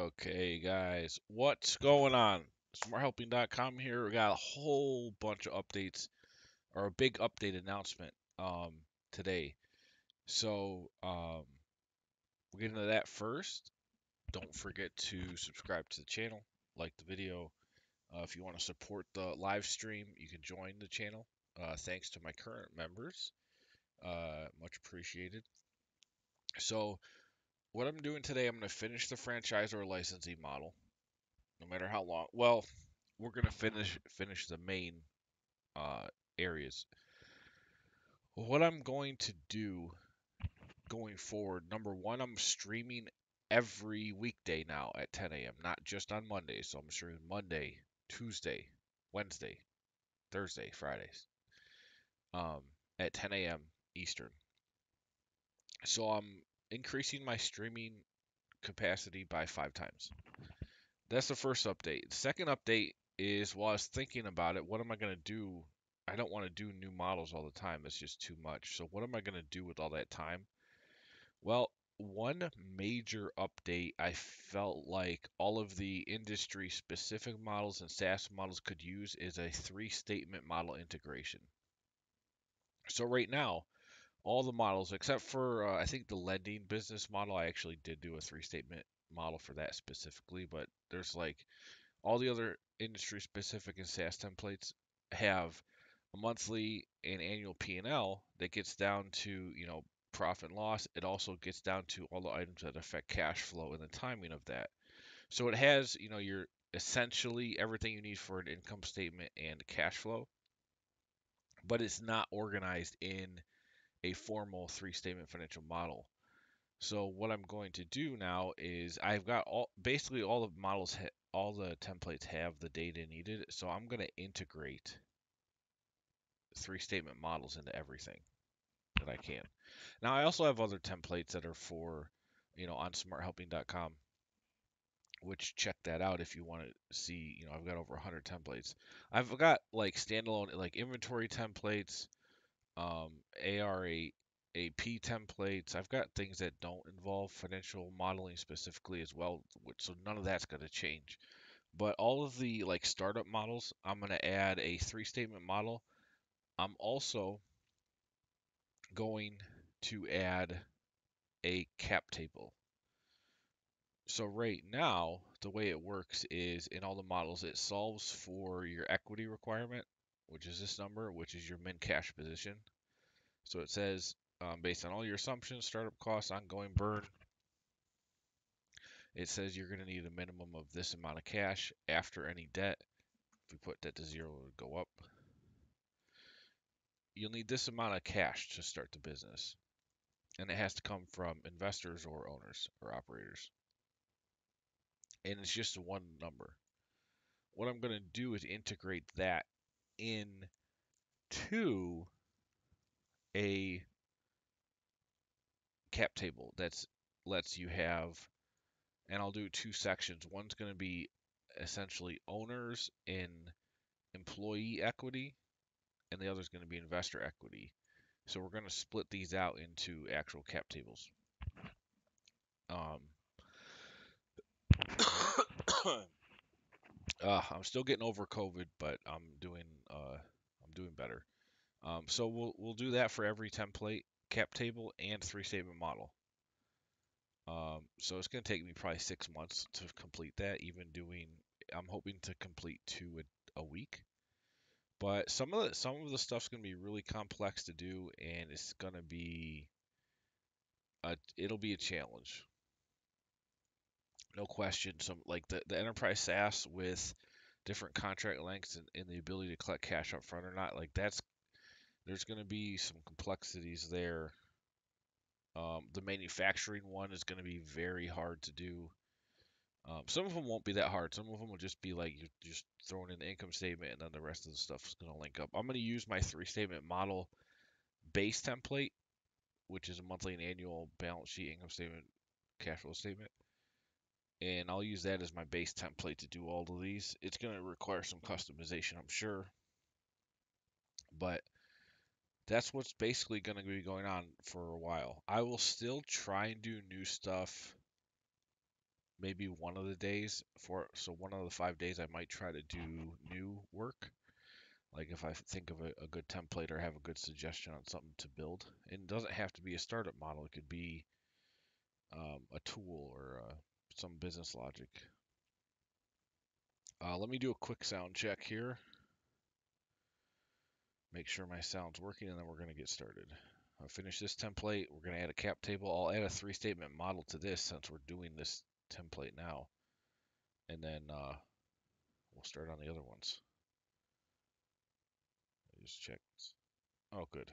Okay, guys, what's going on? SmartHelping.com here. We got a whole bunch of updates, or a big update announcement today. We'll get into that first. Don't forget to subscribe to the channel, like the video. If you want to support the live stream, you can join the channel. Thanks to my current members. Much appreciated. So, what I'm doing today, I'm going to finish the franchisor licensing model, no matter how long. Well, we're gonna finish the main uh, areas. What I'm going to do going forward, number one, I'm streaming every weekday now at 10 a.m. Not just on Mondays. So I'm streaming Monday, Tuesday, Wednesday, Thursday, Fridays, um, at 10 a.m. Eastern. So I'm increasing my streaming capacity by 5 times. That's the first update. The second update is while I was thinking about it, what am I going to do? I don't want to do new models all the time. It's just too much. So what am I going to do with all that time? Well, one major update I felt like all of the industry specific models and SaaS models could use is a three-statement model integration. So right now, all the models except for I think the lending business model, I actually did do a three-statement model for that specifically, but there's like all the other industry specific and SaaS templates have a monthly and annual P&L that gets down to, profit and loss. It also gets down to all the items that affect cash flow and the timing of that. So it has, your essentially everything you need for an income statement and cash flow, but it's not organized in a formal three-statement financial model. So what I'm going to do now is I've got basically all the models, all the templates have the data needed. So I'm going to integrate three-statement models into everything that I can. Now I also have other templates that are for, on SmartHelping.com, which check that out if you want to see. I've got over 100 templates. I've got like standalone like inventory templates, ARA AP templates. I've got things that don't involve financial modeling specifically as well, so none of that's going to change. But all of the like startup models, I'm going to add a three-statement model. I'm also going to add a cap table. So right now, the way it works is in all the models, it solves for your equity requirement, which is this number, which is your min cash position. So it says, based on all your assumptions, startup costs, ongoing burn, it says you're going to need a minimum of this amount of cash after any debt. If we put debt to zero, it would go up. You'll need this amount of cash to start the business. And it has to come from investors or owners or operators. And it's just one number. What I'm going to do is integrate that into a cap table that's lets you have, and I'll do two sections. One's going to be essentially owners in employee equity, and the other is going to be investor equity. So we're going to split these out into actual cap tables. Um, I'm still getting over COVID, but I'm doing better. So we'll do that for every template, cap table, and three-statement model. So it's going to take me probably 6 months to complete that. I'm hoping to complete two a week. But some of the stuff's going to be really complex to do, and it's going to be it'll be a challenge, no question. Some like the enterprise SaaS with different contract lengths and the ability to collect cash up front or not, like there's going to be some complexities there. The manufacturing one is going to be very hard to do. Some of them won't be that hard. Some of them will just be like you're just throwing in the income statement and then the rest of the stuff is going to link up. I'm going to use my three-statement model base template, which is a monthly and annual balance sheet, income statement, cash flow statement. And I'll use that as my base template to do all of these. It's going to require some customization, I'm sure, but that's what's basically going to be going on for a while. I will still try and do new stuff maybe one of the days so one of the 5 days I might try to do new work. Like if I think of a good template or have a good suggestion on something to build, and it doesn't have to be a startup model. It could be a tool or some business logic. Let me do a quick sound check here. Make sure my sound's working, and then we're going to get started. I'll finish this template. We're going to add a cap table. I'll add a three-statement model to this since we're doing this template now. And then we'll start on the other ones. Just check. Oh, good.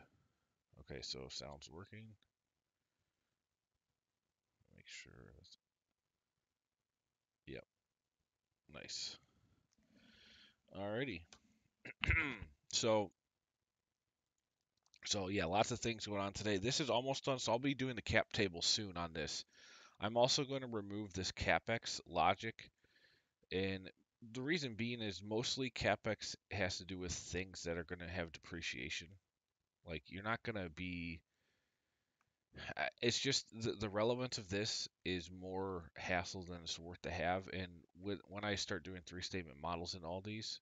Okay, so sound's working. Make sure. Yep. Nice. Alrighty. so yeah, lots of things going on today. This is almost done, so I'll be doing the cap table soon on this. I'm also going to remove this Capex logic, and the reason being is mostly Capex has to do with things that are going to have depreciation. Like you're not going to be. It's just the relevance of this is more hassle than it's worth to have. And when I start doing three-statement models in all these,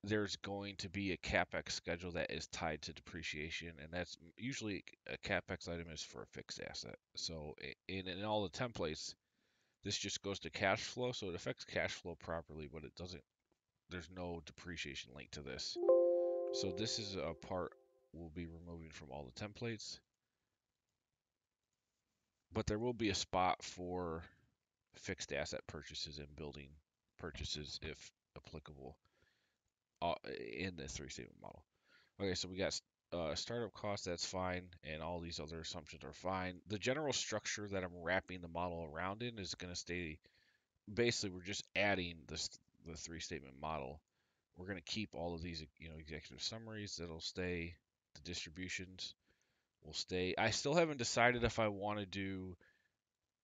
there's going to be a capex schedule that is tied to depreciation, and that's usually a capex item is for a fixed asset. So in all the templates, this just goes to cash flow, so it affects cash flow properly, but it doesn't. There's no depreciation linked to this. So this is a part we'll be removing from all the templates, but there will be a spot for fixed asset purchases and building purchases if applicable in the three-statement model. Okay, so we got startup costs, that's fine, and all these other assumptions are fine. The general structure that I'm wrapping the model around in is going to stay. Basically, we're just adding the three-statement model. We're going to keep all of these, executive summaries. That'll stay. The distributions will stay. I still haven't decided if I want to do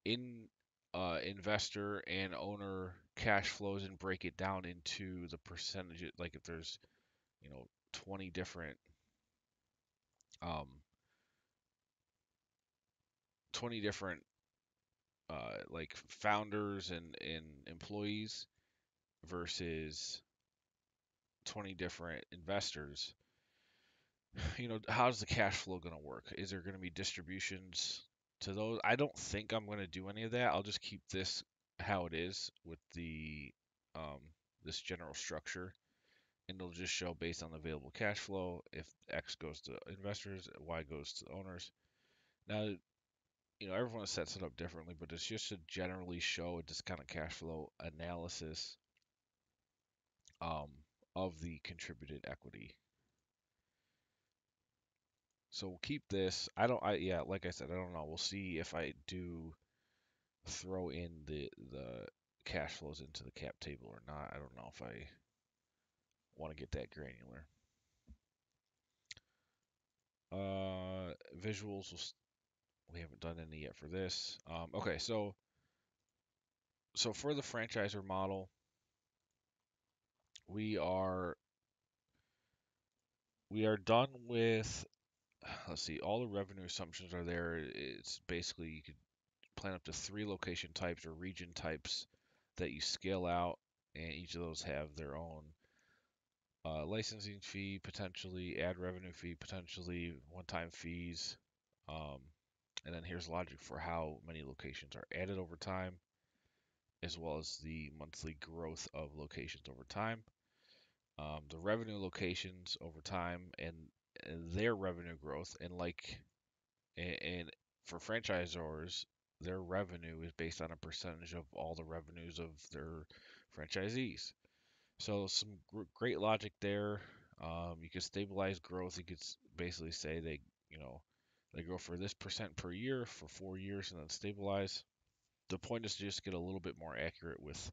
in investor and owner cash flows and break it down into the percentages. Like if there's 20 different um, 20 different like founders and employees versus 20 different investors, how's the cash flow going to work? Is there going to be distributions to those? I don't think I'm going to do any of that. I'll just keep this how it is with the um, this general structure, and it'll just show based on the available cash flow. If X goes to investors, Y goes to owners. Now, everyone sets it up differently, but it's just to generally show a discounted cash flow analysis um, of the contributed equity. So we'll keep this. Yeah, like I said, I don't know. We'll see if I do throw in the cash flows into the cap table or not. I don't know if I want to get that granular. Visuals, we haven't done any yet for this. Okay, so for the franchisor model, we are done with. Let's see, all the revenue assumptions are there. It's basically you could plan up to 3 location types or region types that you scale out, and each of those have their own licensing fee, potentially ad revenue fee, potentially one-time fees. Um, and then here's logic for how many locations are added over time, as well as the monthly growth of locations over time. The revenue locations over time and their revenue growth, and for franchisors, their revenue is based on a percentage of all the revenues of their franchisees. So some great logic there. You could stabilize growth. You could basically say they grow for this percent per year for 4 years and then stabilize. The point is to just get a little bit more accurate with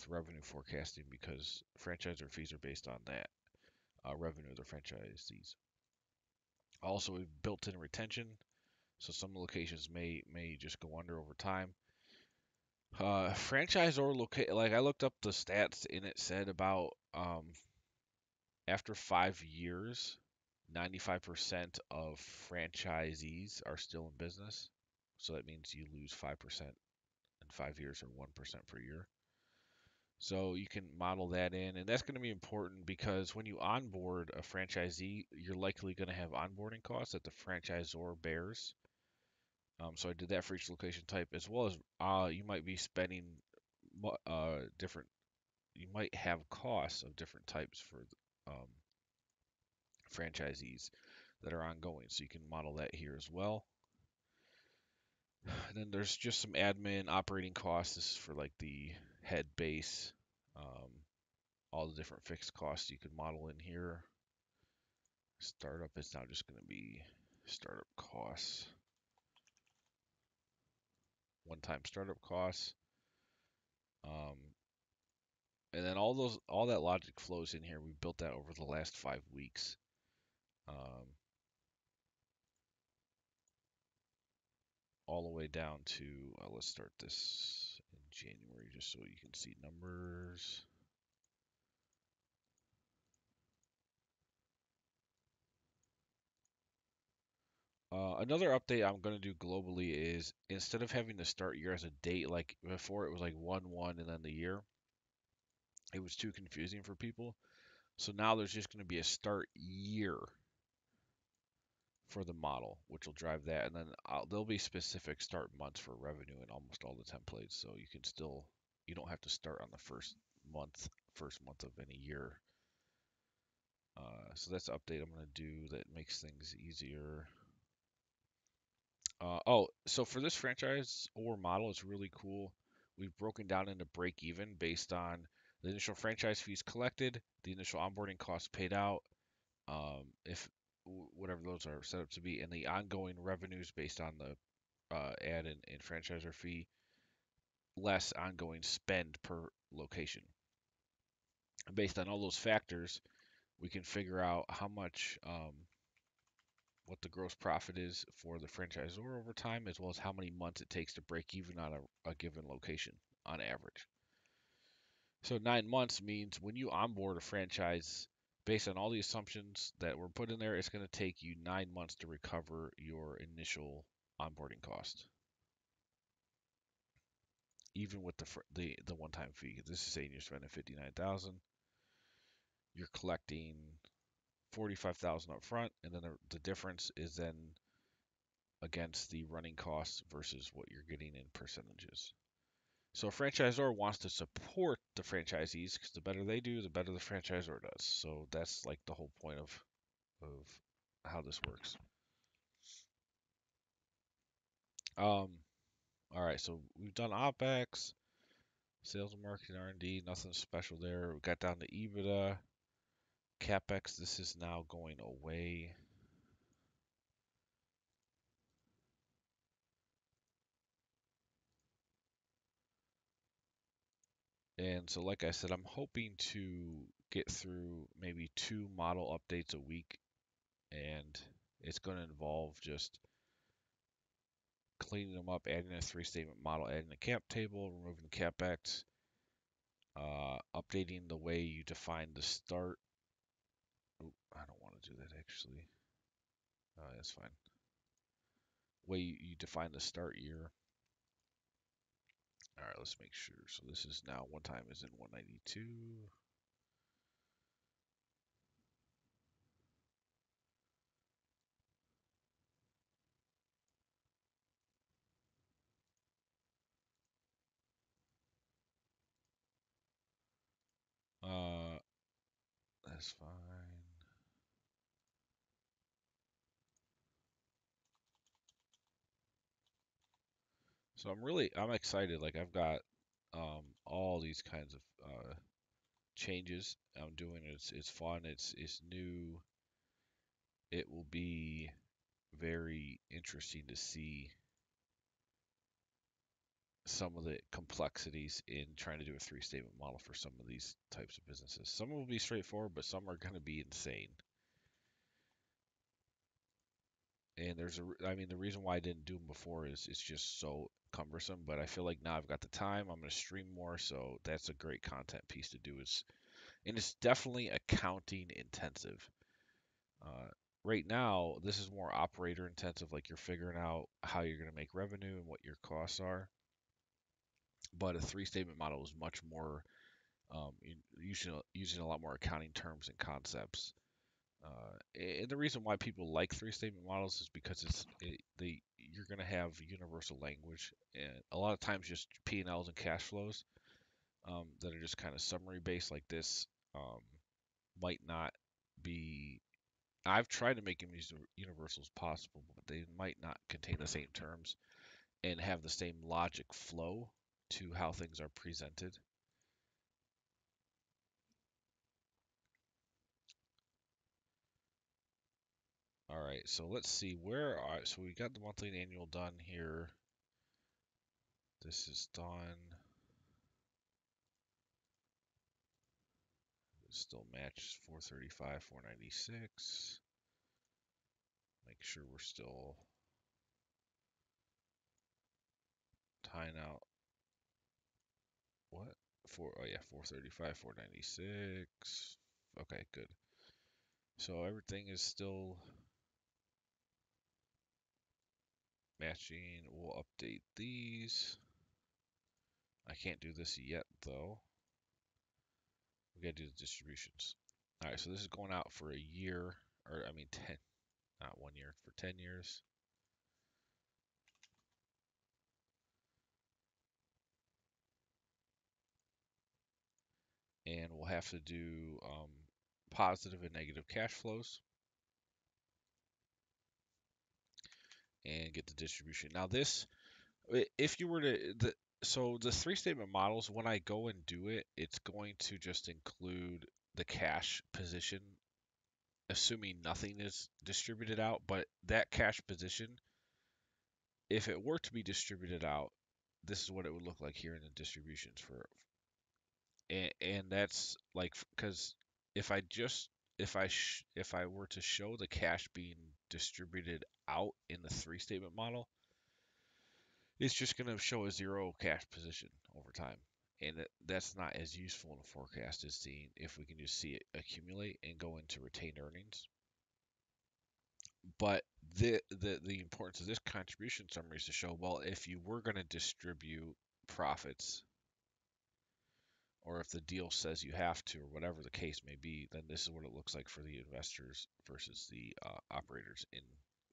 revenue forecasting because franchisor fees are based on that revenue of the franchisees. Also, we've built in retention, so some locations may just go under over time. Franchisor like I looked up the stats and it said about after 5 years, 95% of franchisees are still in business. So that means you lose 5% in 5 years or 1% per year. So you can model that in, and that's going to be important because when you onboard a franchisee, you're likely going to have onboarding costs that the franchisor bears. So I did that for each location type, as well as you might be spending different. You might have costs of different types for um, franchisees that are ongoing. So you can model that here as well. And then there's just some admin operating costs. This is for like the head base, all the different fixed costs you can model in here. Startup is now just going to be startup costs, one-time startup costs, um, and then all that logic flows in here. We built that over the last 5 weeks. Um, all the way down to, let's start this in January just so you can see numbers. Another update I'm going to do globally is instead of having the start year as a date, like before it was like 1/1 and then the year, it was too confusing for people. So now there's just going to be a start year for the model, which will drive that. And then there'll be specific start months for revenue in almost all the templates. So you can still, you don't have to start on the first month of any year. So that's an update I'm going to do that makes things easier. So for this franchise or model, it's really cool. We've broken down into break even based on the initial franchise fees collected, the initial onboarding costs paid out, if whatever those are set up to be, and the ongoing revenues based on the ad and franchisor fee, less ongoing spend per location. And based on all those factors, we can figure out how much, what the gross profit is for the franchisor over time, as well as how many months it takes to break even on a given location on average. So 9 months means when you onboard a franchise, based on all the assumptions that were put in there, it's going to take you 9 months to recover your initial onboarding cost, even with the one-time fee. This is saying you're spending 59,000, you're collecting 45,000 up front, and then the difference is then against the running costs versus what you're getting in percentages. So a franchisor wants to support the franchisees because the better they do, the better the franchisor does. So that's like the whole point of how this works. Um, all right, so we've done OpEx, sales and marketing, R&D, nothing special there. We got down to Ebitda, Capex. This is now going away. And so, like I said, I'm hoping to get through maybe 2 model updates a week, and it's going to involve just cleaning them up, adding a 3-statement model, adding a cap table, removing Capex, updating the way you define the start. Ooh, I don't want to do that actually. That's fine. Way you define the start year. All right, let's make sure. So this is now one time is in 192. Uh, that's fine. So I'm excited. Like I've got all these kinds of changes I'm doing. It's fun. It's new. It will be very interesting to see some of the complexities in trying to do a 3-statement model for some of these types of businesses. Some will be straightforward, but some are going to be insane. And I mean, the reason why I didn't do them before is it's just so cumbersome. But I feel like now I've got the time. I'm going to stream more, so that's a great content piece to do. And it's definitely accounting intensive. Uh, right now, this is more operator intensive. Like you're figuring out how you're going to make revenue and what your costs are. but a three-statement model is much more using a lot more accounting terms and concepts. And the reason why people like three-statement models is because you're going to have universal language, and a lot of times just P&Ls and cash flows that are just kind of summary based like this um, might not be. I've tried to make them as universal as possible, but they might not contain the same terms and have the same logic flow to how things are presented. All right, so let's see so we got the monthly and annual done here. This is done. It still matches 435, 496. Make sure we're still tying out what? Oh yeah, 435, 496. Okay, good. So everything is still matching. We'll update these. I can't do this yet though. We gotta do the distributions. All right, so this is going out for a year, or I mean 10, not 1 year, for 10 years. And we'll have to do positive and negative cash flows and get the distribution. Now this, if you were to, so the three-statement models, when I go and do it, it's going to just include the cash position, assuming nothing is distributed out. But that cash position, if it were to be distributed out, this is what it would look like here in the distributions and that's like because if I just if I were to show the cash being distributed out in the three-statement model, it's just going to show a zero cash position over time. And that's not as useful in a forecast as seeing if we can just see it accumulate and go into retained earnings. But the importance of this contribution summary is to show, well, if you were going to distribute profits, or if the deal says you have to, or whatever the case may be, then this is what it looks like for the investors versus the operators in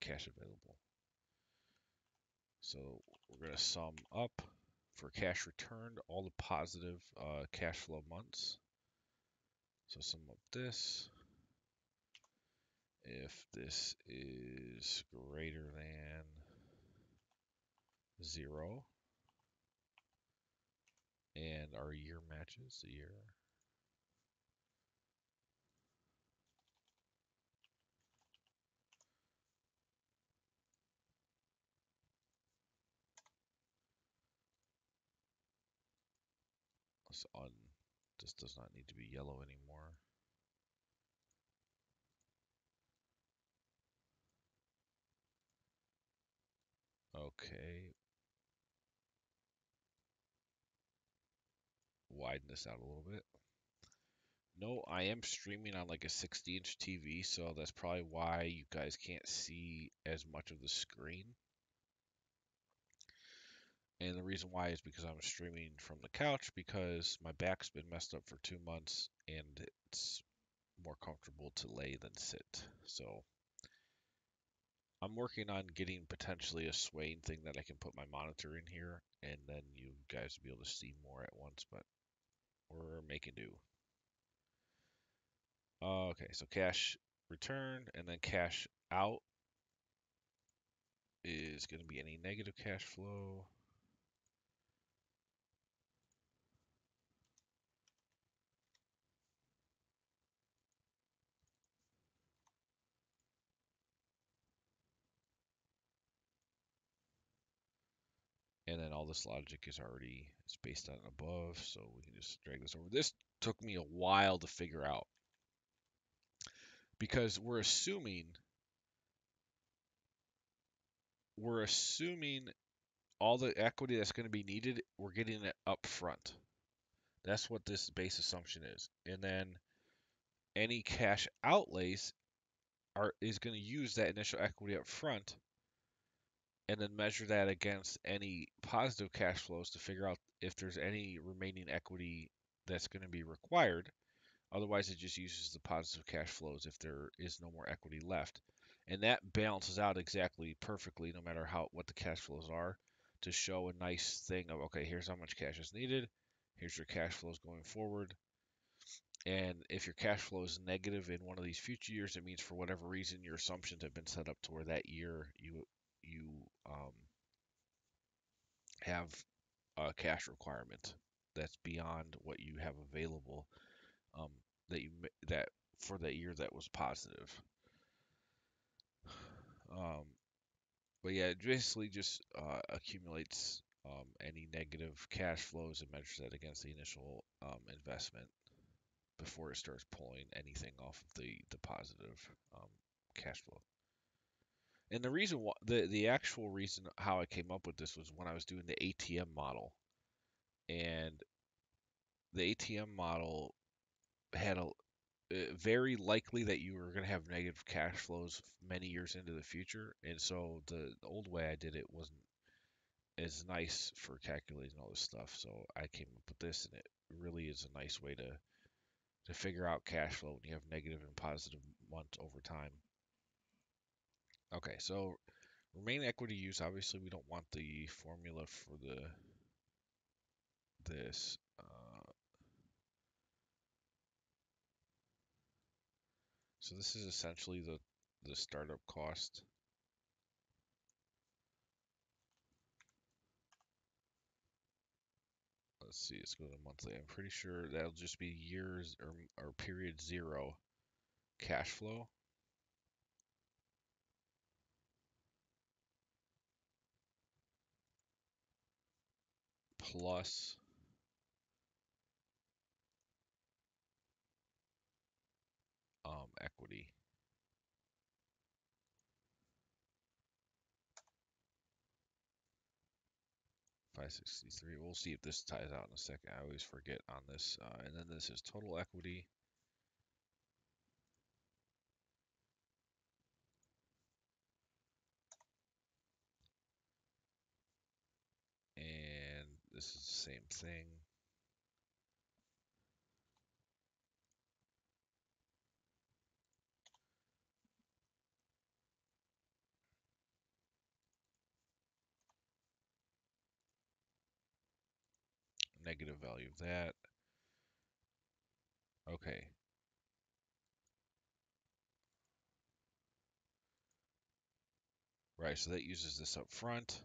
cash available. So we're going to sum up for cash returned all the positive cash flow months. So sum up this. If this is greater than 0 and our year matches the year, this does not need to be yellow anymore. Okay, widen this out a little bit. No, I am streaming on like a 60-inch TV, so that's probably why you guys can't see as much of the screen. And the reason why is because I'm streaming from the couch because my back's been messed up for 2 months and it's more comfortable to lay than sit. So I'm working on getting potentially a swaying thing that I can put my monitor in here and then you guys will be able to see more at once, but we're making do. Okay, so cash returned and then cash out is going to be any negative cash flow. And then all this logic is already spaced out and above, so we can just drag this over. This took me a while to figure out because we're assuming all the equity that's going to be needed, we're getting it up front. That's what this base assumption is. And then any cash outlays is going to use that initial equity up front, and then measure that against any positive cash flows to figure out if there's any remaining equity that's going to be required. Otherwise, it just uses the positive cash flows if there is no more equity left. And that balances out exactly perfectly, no matter what the cash flows are, to show a nice thing of, okay, here's how much cash is needed, here's your cash flows going forward. And if your cash flow is negative in one of these future years, it means for whatever reason your assumptions have been set up to where that year you have a cash requirement that's beyond what you have available, um, that for that year that was positive. Um, but yeah, it basically just accumulates any negative cash flows and measures that against the initial investment before it starts pulling anything off of the positive um, cash flow. And the reason why, the actual reason how I came up with this was when I was doing the ATM model, and the ATM model had very likely that you were going to have negative cash flows many years into the future, and so the old way I did it wasn't as nice for calculating all this stuff. So I came up with this, and it really is a nice way to figure out cash flow when you have negative and positive months over time. Okay, so remaining equity use. Obviously, we don't want the formula for this. So this is essentially the startup cost. Let's see, let's go to monthly. I'm pretty sure that'll just be years or period zero cash flow plus equity. 563. We'll see if this ties out in a second. I always forget on this. And then this is total equity. And this is the same thing. Negative value of that. Okay. Right, so that uses this up front.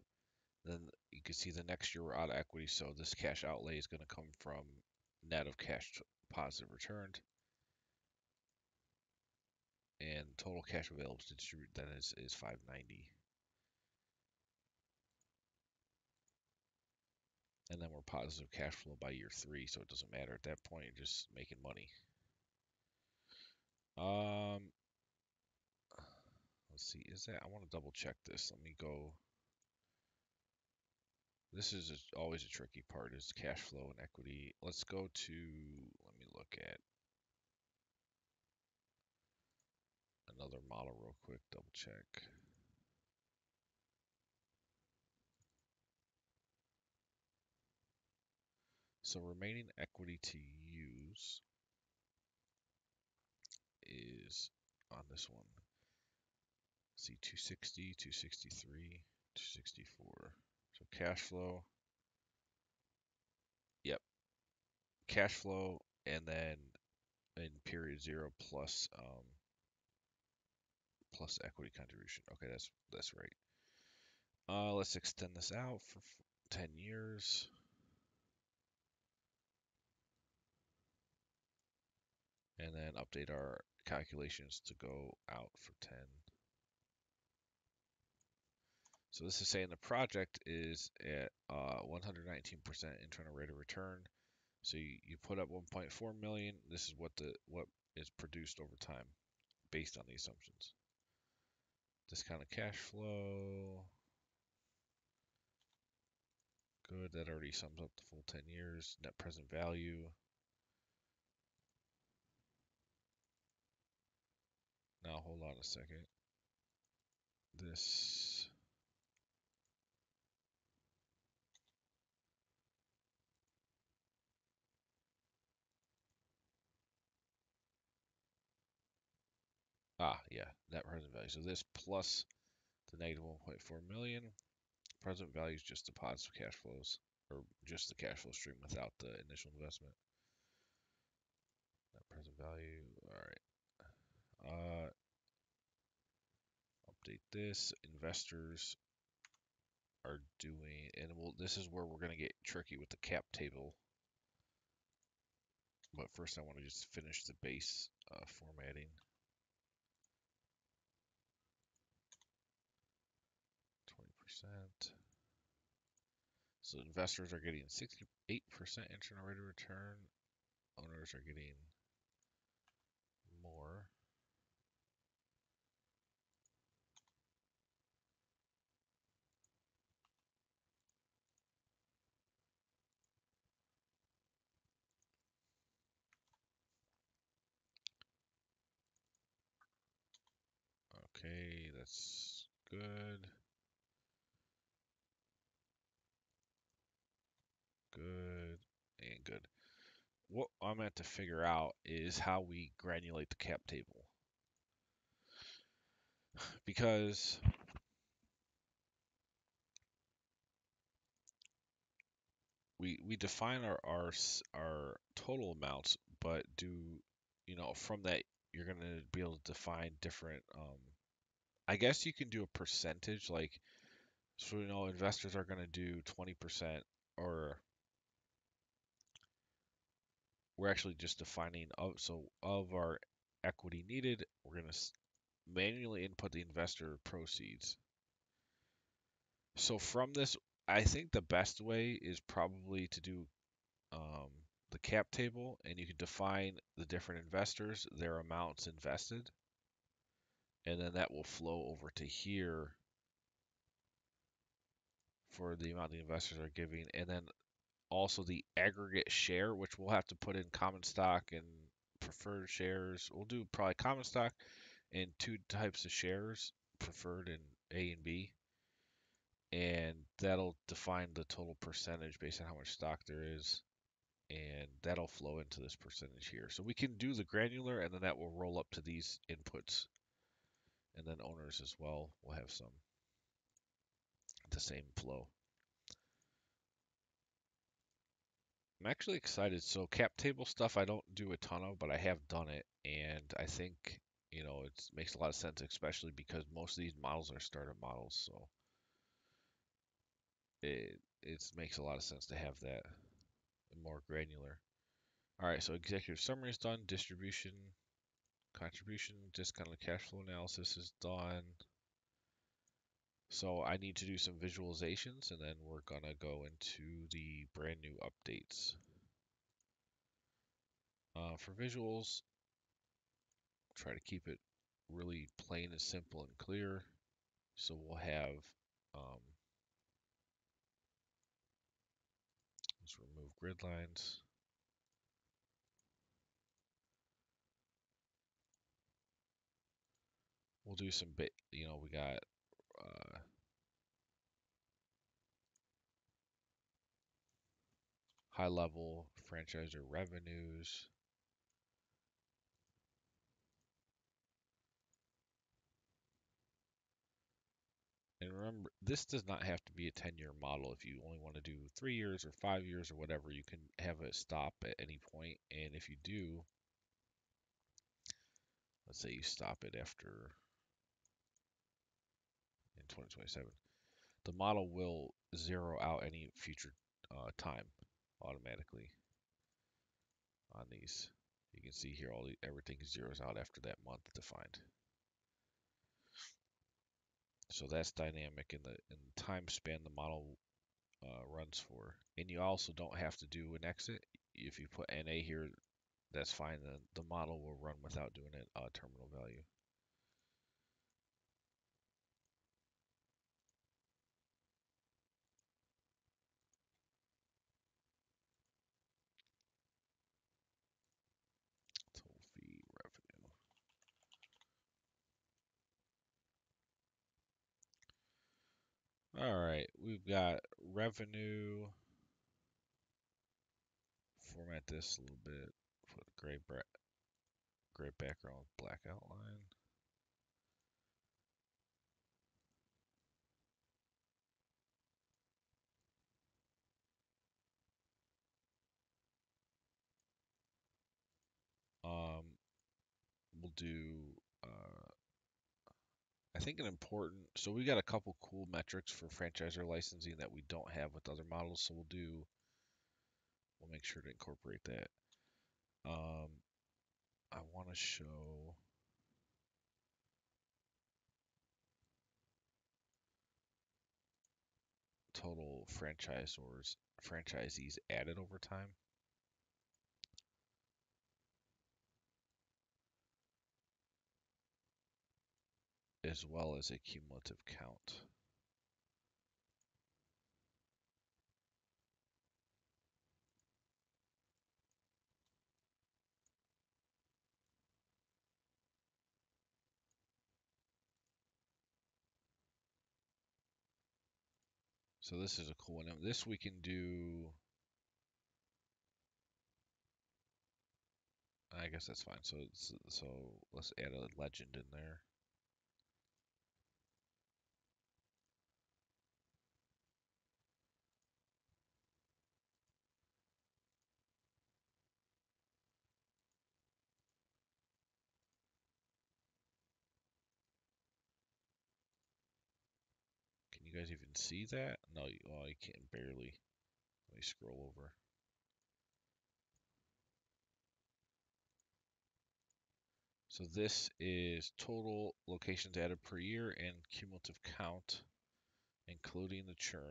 Then you can see the next year we're out of equity, so this cash outlay is going to come from net of cash positive returned. And total cash available to distribute then is 590. And then we're positive cash flow by year 3, so it doesn't matter at that point. You're just making money. Um, let's see. Is that? I want to double check this. Let me go. This is always a tricky part: is cash flow and equity. Let's go to. Let me look at another model real quick. Double check. So remaining equity to use is on this one. Let's see, 260, 263, 264. So cash flow. Yep, cash flow, and then in period zero plus equity contribution. Okay, that's right. Let's extend this out for 10 years. And then update our calculations to go out for 10. So this is saying the project is at 119% internal rate of return. So you put up 1.4 million. This is what is produced over time based on the assumptions. Discounted cash flow. Good. That already sums up the full 10 years. Net present value. Now hold on a second. This Yeah, net present value. So this plus the negative 1.4 million. Present value is just the positive cash flows, or just the cash flow stream without the initial investment. Net present value. All right. Update this. Investors are doing, and this is where we're going to get tricky with the cap table. But first, I want to just finish the base formatting. 20%. So investors are getting 68% internal rate of return. Owners are getting more. Okay, that's good. Good and good. What I'm at to figure out is how we granulate the cap table, because we define our total amounts, but from that you're gonna be able to define different. I guess you can do a percentage, like, so investors are gonna do 20%, or we're actually just defining of our equity needed, we're gonna manually input the investor proceeds. So from this, I think the best way is probably to do um, the cap table, and you can define the different investors, their amounts invested, and then that will flow over to here for the amount the investors are giving, and then also the aggregate share, which we'll have to put in common stock and preferred shares. We'll do probably common stock and two types of shares, preferred and A and B, and that'll define the total percentage based on how much stock there is, and that'll flow into this percentage here. So we can do the granular, and then that will roll up to these inputs, and then owners as well will have some the same flow. I'm actually excited. So cap table stuff I don't do a ton of, but I have done it, and I think it makes a lot of sense, especially because most of these models are startup models, so it makes a lot of sense to have that more granular. All right, so executive summary is done. Distribution, contribution, discounted cash flow analysis is done. So I need to do some visualizations, and then we're gonna go into the brand new updates. For visuals, try to keep it really plain and simple and clear. So we'll have, let's remove grid lines. We'll do some we got high level franchisor revenues. And remember, this does not have to be a 10-year model. If you only want to do 3 years or 5 years or whatever, you can have it stop at any point. And if you do, let's say you stop it after in 2027, the model will zero out any future time automatically on these. You can see here everything zeroes out after that month defined. So that's dynamic in the time span the model runs for. And you also don't have to do an exit. If you put NA here, that's fine. Then the model will run without doing a terminal value. Total fee revenue. All right, we've got revenue. Format this a little bit. Put a gray background with black outline. do, I think an important, so we got a couple cool metrics for franchisor licensing that we don't have with other models. So we'll make sure to incorporate that. I want to show total franchisees added over time. As well as a cumulative count. So this is a cool one. This we can do, I guess that's fine. So let's add a legend in there. Can you guys even see that? No, well, you can't barely. Let me scroll over. So this is total locations added per year and cumulative count, including the churn.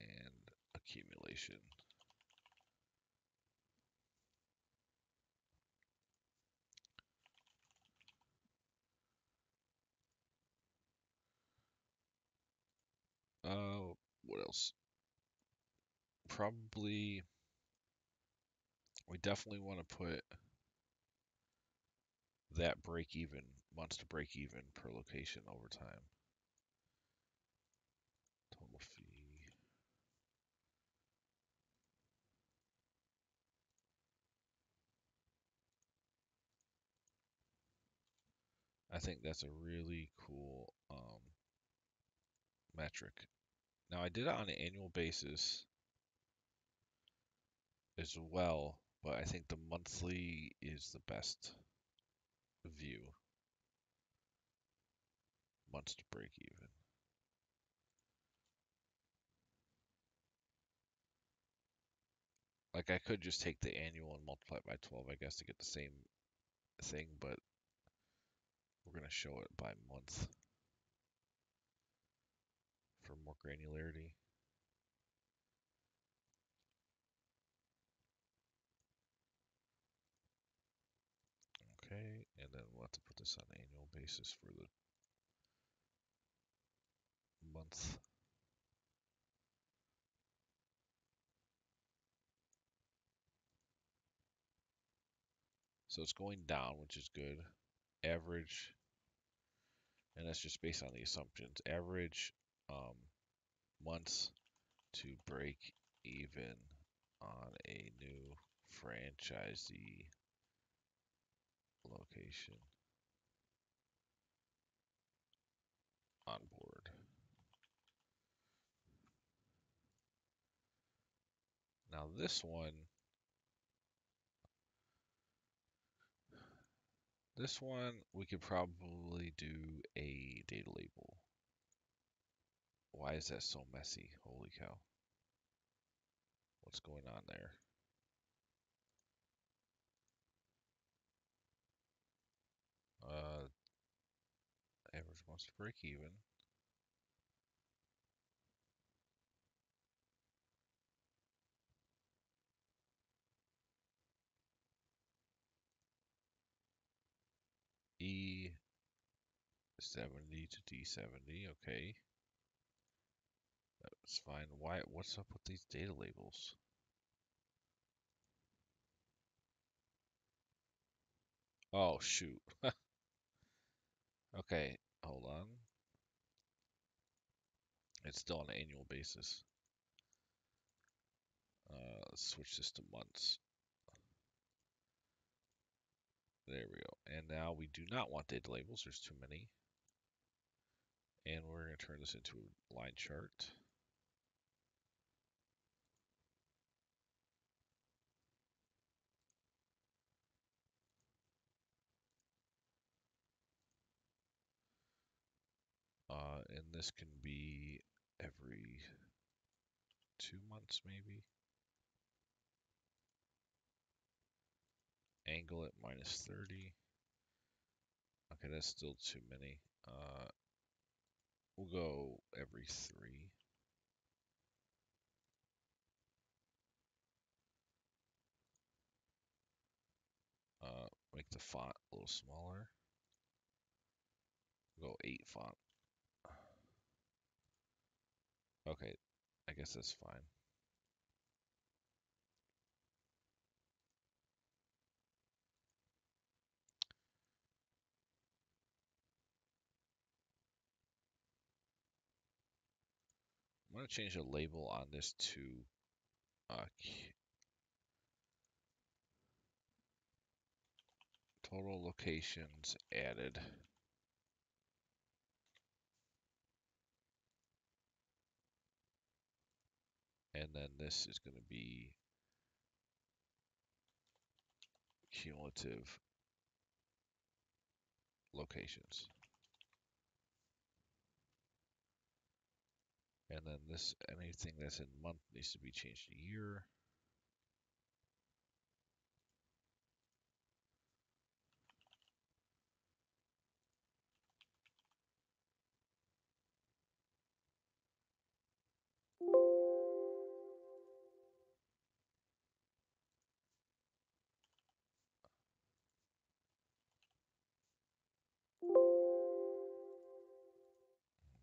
And accumulation. What else? Probably, we definitely want to put that break even, months to break even per location over time. Total fee. I think that's a really cool metric. Now I did it on an annual basis as well, but I think the monthly is the best view. Months to break even. Like I could just take the annual and multiply it by 12, I guess, to get the same thing, but we're going to show it by month for more granularity. Okay, and then we'll have to put this on an annual basis for the month. So it's going down, which is good. Average, and that's just based on the assumptions. Average months to break even on a new franchisee location on board. Now this one we could probably do a data label. Why is that so messy? Holy cow. What's going on there? Average months to break even. E70 to D70, okay. That's fine. What's up with these data labels? Oh, shoot. Okay, hold on. It's still on an annual basis. Let's switch this to months. There we go. And now we do not want data labels. There's too many. And we're going to turn this into a line chart. And this can be every 2 months, maybe. Angle at -30. Okay, that's still too many. We'll go every 3. Make the font a little smaller. We'll go 8 font. Okay, I guess that's fine. I'm going to change the label on this to total locations added. And then this is going to be cumulative locations. And then this, anything that's in month needs to be changed to year.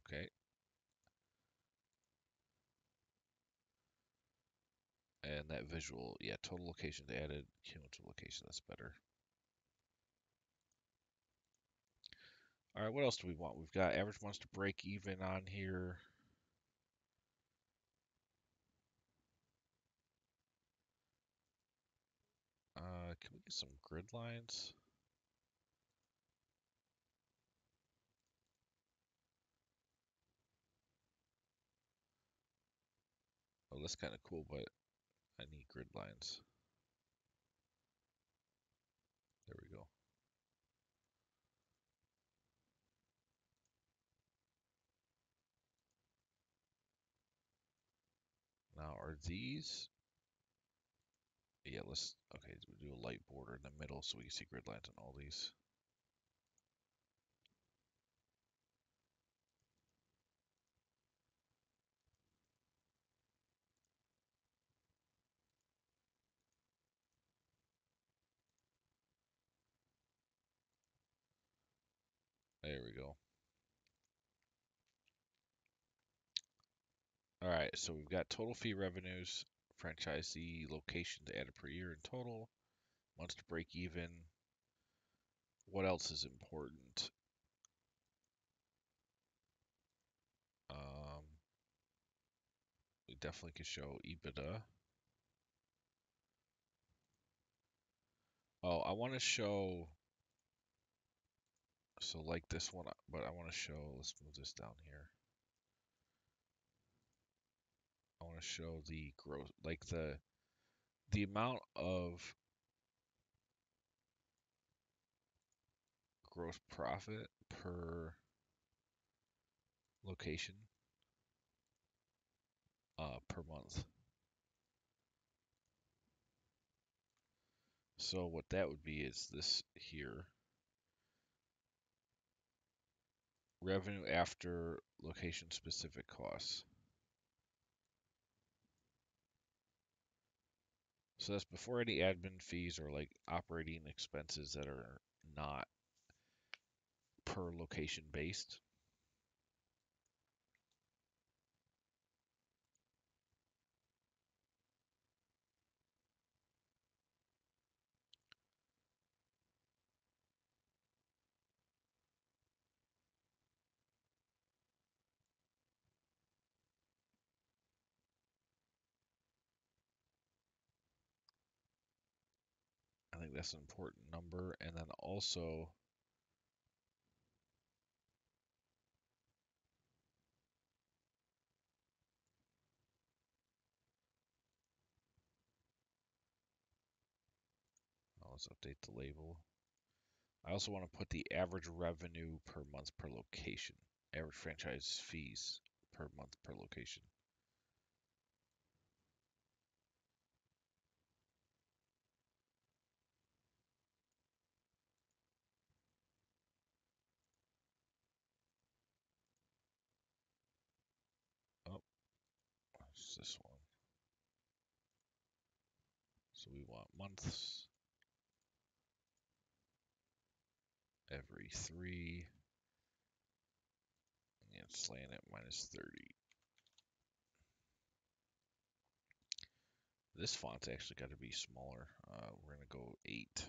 Okay. And that visual, yeah, total locations added, cumulative location, that's better. All right, what else do we want? We've got average months to break even on here. Can we get some grid lines? Oh, that's kind of cool, but I need grid lines. There we go. Now, are these? Yeah, okay, we'll do a light border in the middle so we can see grid lines on all these. There we go. All right, so we've got total fee revenues, franchisee locations added per year in total, months to break even. What else is important? Um, we definitely could show Ebitda. Oh, I want to show, so like this one, but I want to show, let's move this down here. I want to show the growth, like the amount of gross profit per location per month. So what that would be is this here. Revenue after location specific costs. So that's before any admin fees or like operating expenses that are not per location based. I think that's an important number. And then also, let's update the label. I also want to put the average revenue per month per location, average franchise fees per month per location. Oh, it's this one. So we want months every 3, and slant it -30. This font's actually got to be smaller. We're going to go 8.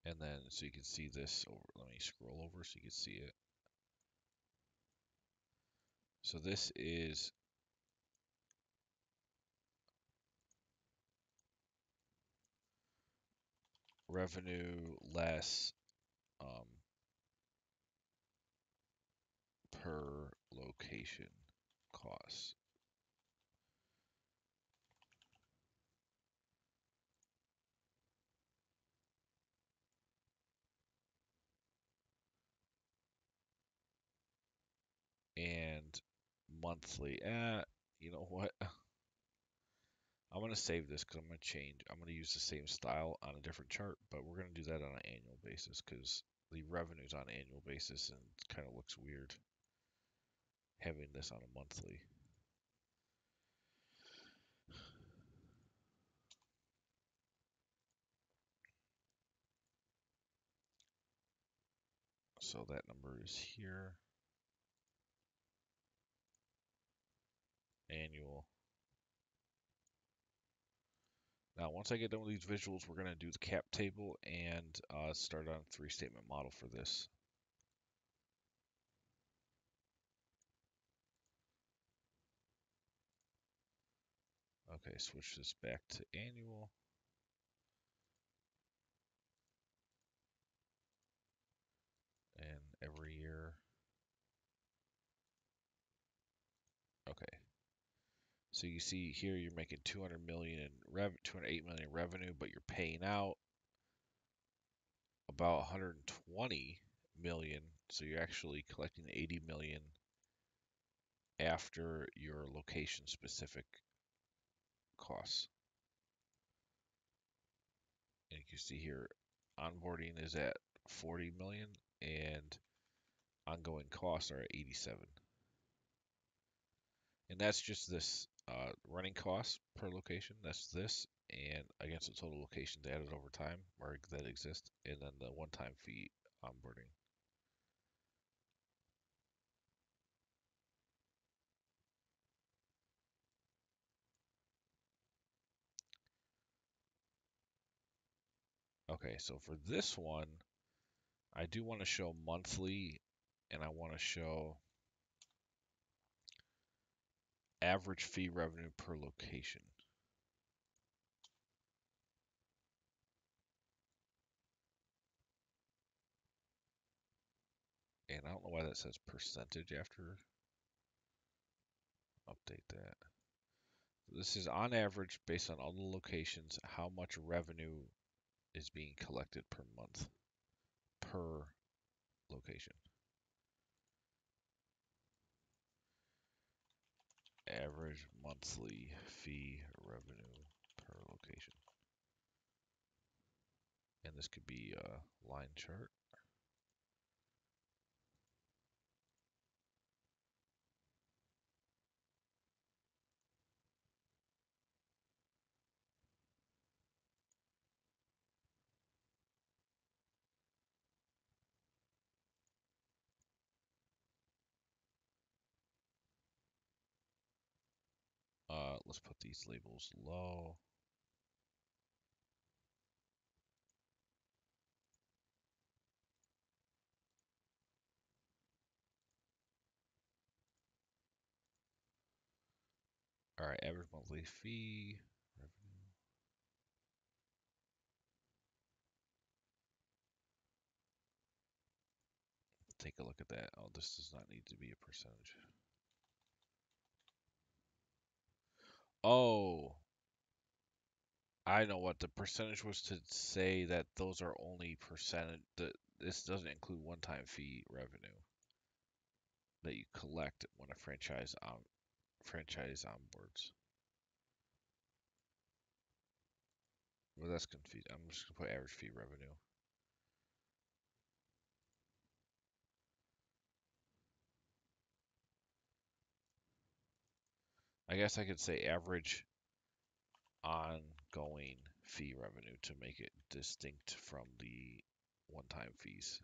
And then, so you can see this over, let me scroll over so you can see it. So this is revenue less per location costs. And monthly, you know what? I'm going to save this because I'm going to change. I'm going to use the same style on a different chart, but we're going to do that on an annual basis because the revenue's on an annual basis and it kind of looks weird having this on a monthly. So that number is here. Annual. Now, once I get done with these visuals, we're going to do the cap table and start on 3-statement model for this. Okay, switch this back to annual. And every year. Okay. So you see here you're making 208 million in revenue, but you're paying out about 120 million. So you're actually collecting 80 million after your location specific costs. And you can see here onboarding is at 40 million and ongoing costs are at 87. And that's just this running costs per location. That's this, and against the total locations added over time or that exist, and then the one-time fee onboarding. Okay, so for this one, I do want to show monthly, and I want to show average fee revenue per location. And I don't know why that says percentage after. Update that. This is on average based on all the locations, how much revenue is being collected per month per location. Average monthly fee revenue per location. And this could be a line chart. Let's put these labels low. All right, average monthly fee. Revenue. Take a look at that. Oh, this does not need to be a percentage. Oh, I know what the percentage was to say that those are only percentage. That this doesn't include one-time fee revenue that you collect when a franchise onboards. Well, that's confusing. I'm just gonna put average fee revenue. I guess I could say average ongoing fee revenue to make it distinct from the one-time fees.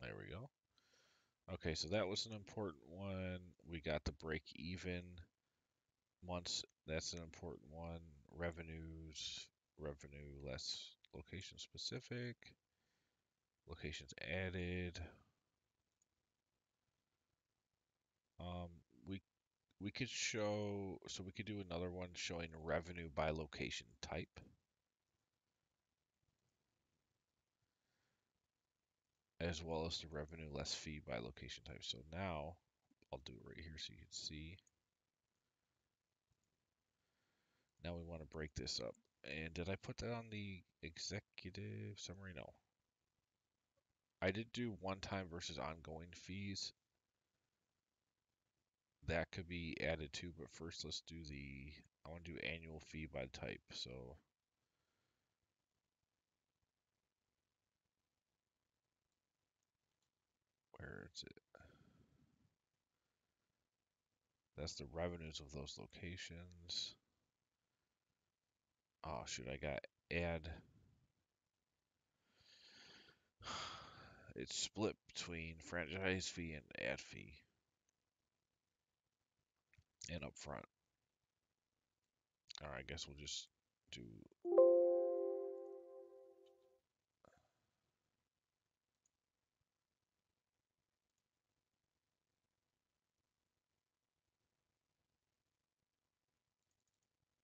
There we go. Okay, so that was an important one. We got the break even months. That's an important one. Revenues, revenue less location specific, locations added. Um, we we could show, so we could do another one showing revenue by location type, as well as the revenue less fee by location type. So now I'll do it right here so you can see. Now we want to break this up. And did I put that on the executive summary? No. I did do one-time versus ongoing fees. That could be added too, but first let's do I want to do annual fee by type. So where is it? That's the revenues of those locations. Oh shoot, I got add. It's split between franchise fee and ad fee and upfront. All right, I guess we'll just do. Let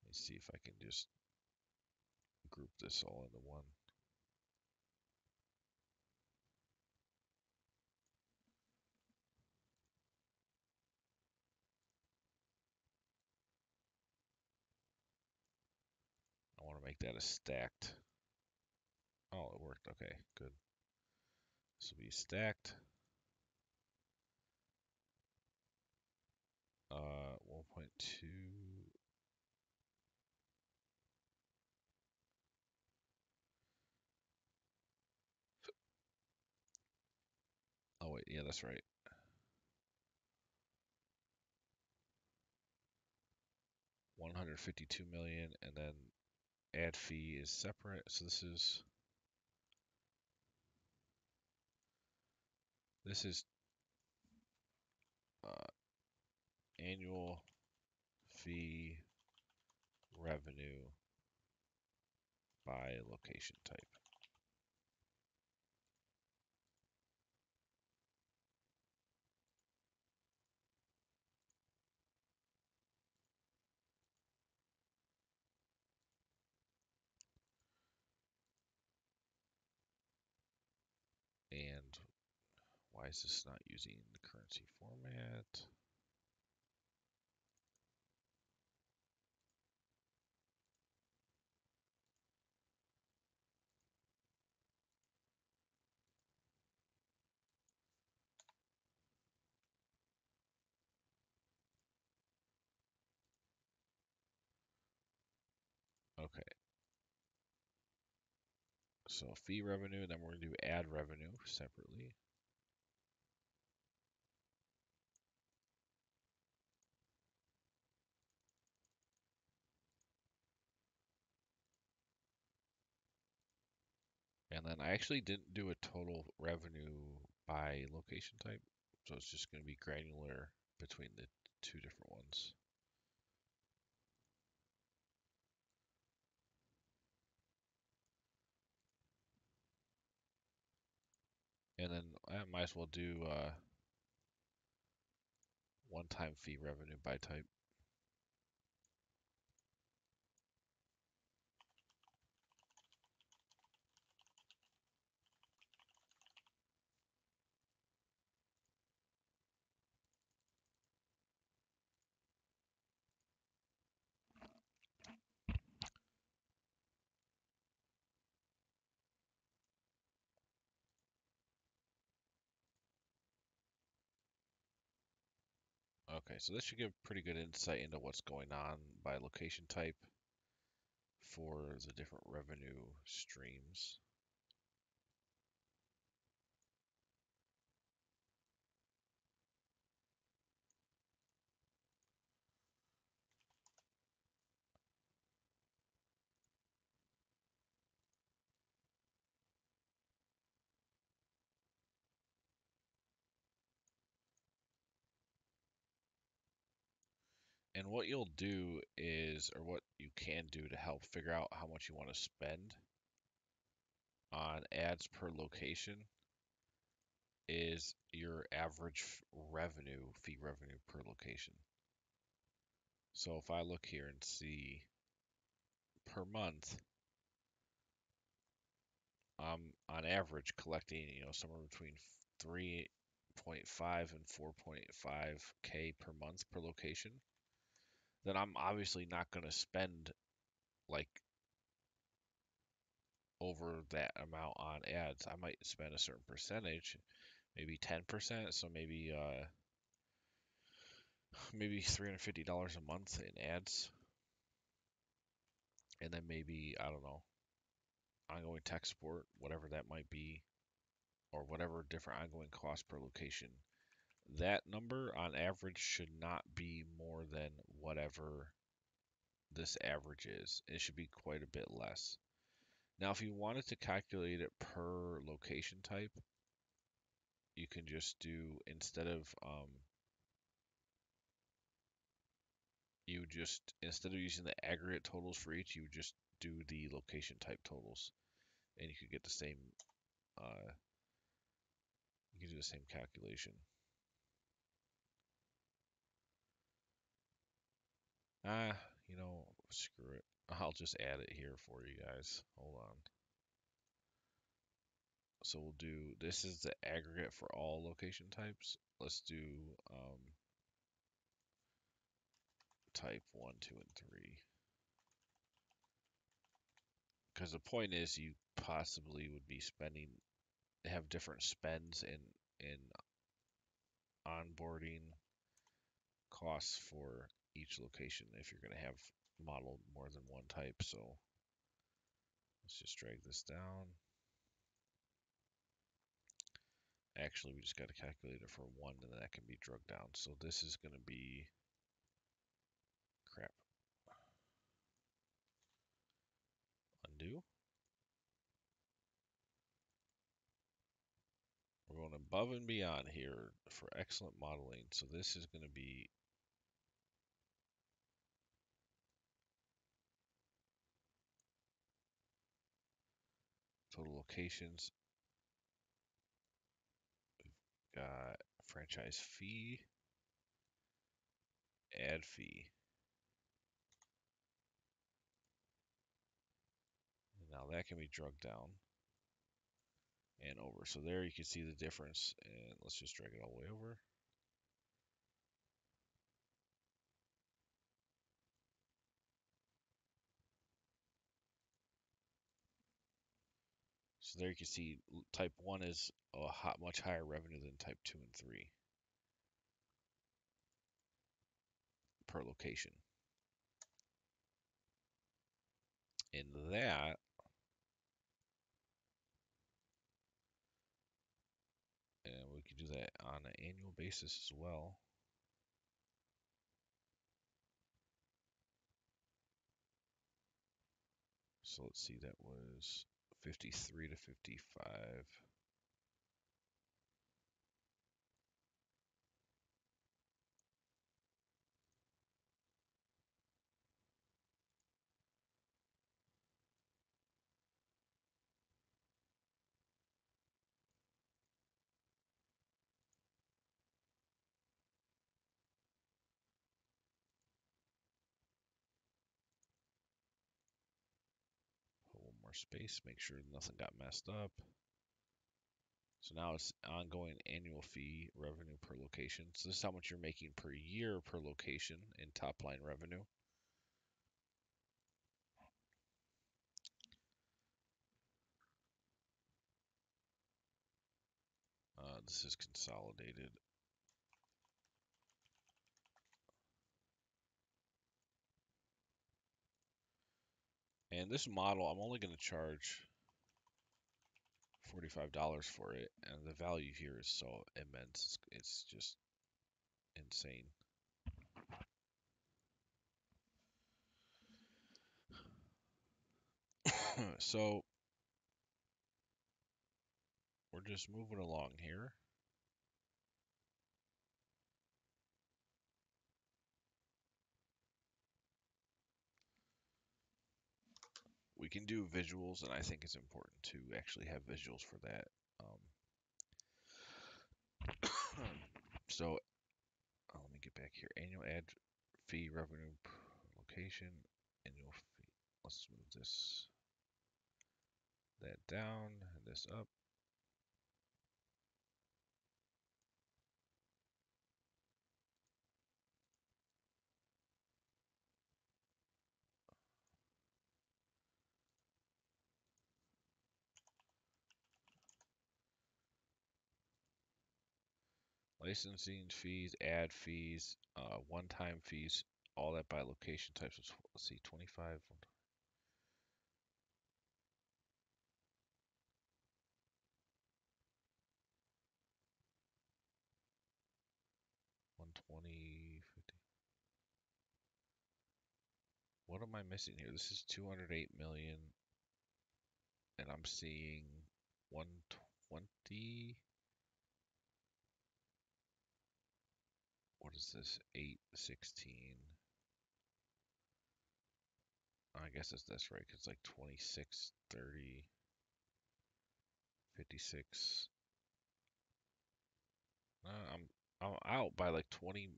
me see if I can just group this all into one. I want to make that a stacked. Oh, it worked. Okay, good. This will be stacked. 1.2. Oh wait, yeah, that's right. 152 million, and then ad fee is separate. So this is uh, annual fee revenue by location type. And why is this not using the currency format? Okay, so fee revenue, then we're going to do ad revenue separately. And then I actually didn't do a total revenue by location type, so it's just going to be granular between the two different ones. And then I might as well do one-time fee revenue by type. Okay, so this should give pretty good insight into what's going on by location type for the different revenue streams. And what you'll do is, or what you can do to help figure out how much you want to spend on ads per location is your average fee revenue per location. So if I look here and see per month, I'm on average collecting, somewhere between 3.5 and 4.5K per month per location, then I'm obviously not going to spend like over that amount on ads. I might spend a certain percentage, maybe 10%, so maybe $350 a month in ads, and then maybe, I don't know, ongoing tech support, whatever that might be, or whatever different ongoing cost per location. That number on average should not be more than whatever this average is. It should be quite a bit less. Now, if you wanted to calculate it per location type, you can just do, instead of using the aggregate totals for each, you would just do the location type totals, and you could get the same. You can do the same calculation. Ah, screw it. I'll just add it here for you guys. Hold on. So we'll do, this is the aggregate for all location types. Let's do type 1, 2, and 3. Because the point is you possibly would be have different spends in onboarding costs for each location if you're going to have modeled more than one type. So let's just drag this down. Actually, we just got to calculate it for one, and then that can be dragged down. So this is going to be, crap, undo. We're going above and beyond here for excellent modeling. So this is going to be total locations. Got franchise fee, ad fee. Now that can be dragged down and over. So there you can see the difference. And let's just drag it all the way over. So there you can see type 1 is much higher revenue than type 2 and 3 per location. In that, and we can do that on an annual basis as well. So let's see, that was 53 to 55. more space, make sure nothing got messed up. So now it's ongoing annual fee revenue per location. So this is how much you're making per year per location in top line revenue. This is consolidated. And this model, I'm only going to charge $45 for it, and the value here is so immense. It's just insane. So we're just moving along here. We can do visuals, and I think it's important to actually have visuals for that. So let me get back here. Annual ad fee revenue per location. Annual fee. Let's move that down and this up. Licensing fees, ad fees, one-time fees, all that by location types. Let's see, 25. 120, 50. What am I missing here? This is 208 million, and I'm seeing 120. What is this? 816. I guess it's this, right? 'Cause it's like 26, 30, 56. I'm out by like 20.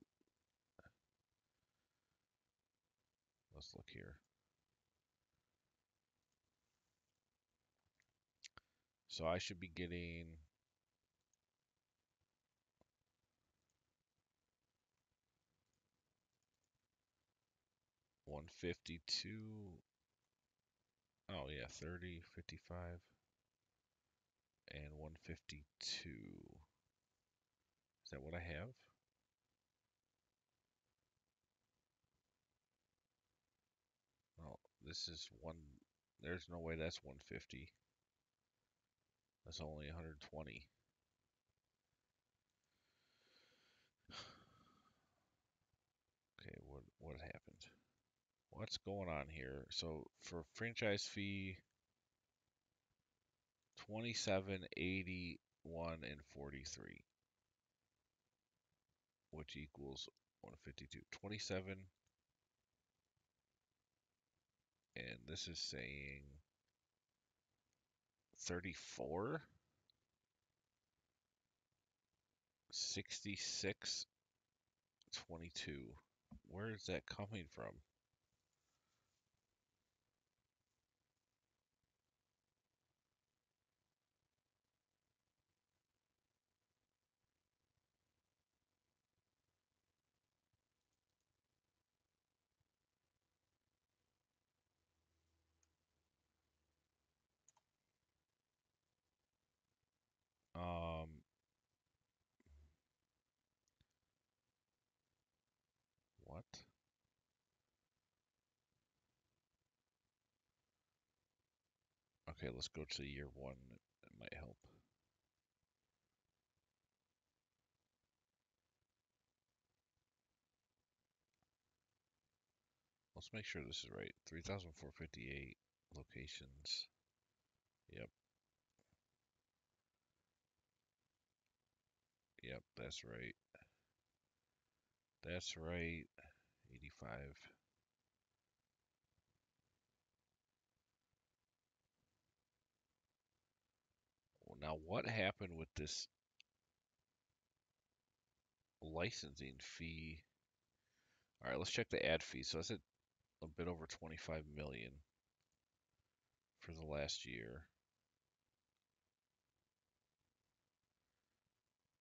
Let's look here. So I should be getting 152. Oh yeah, 30, 55, and 152. Is that what I have? Oh, this is one. There's no way that's 150. That's only 120. Okay, what happened? What's going on here? So for franchise fee, 27, 81, and 43, which equals 152. 27, and this is saying 34, 66, 22. Where is that coming from? Um, what? Okay, let's go to year one. It might help. Let's make sure this is right. 3,458 locations. Yep, yep, that's right. That's right. 85. Well, now, what happened with this licensing fee? All right, let's check the ad fee. So I said a bit over 25 million for the last year.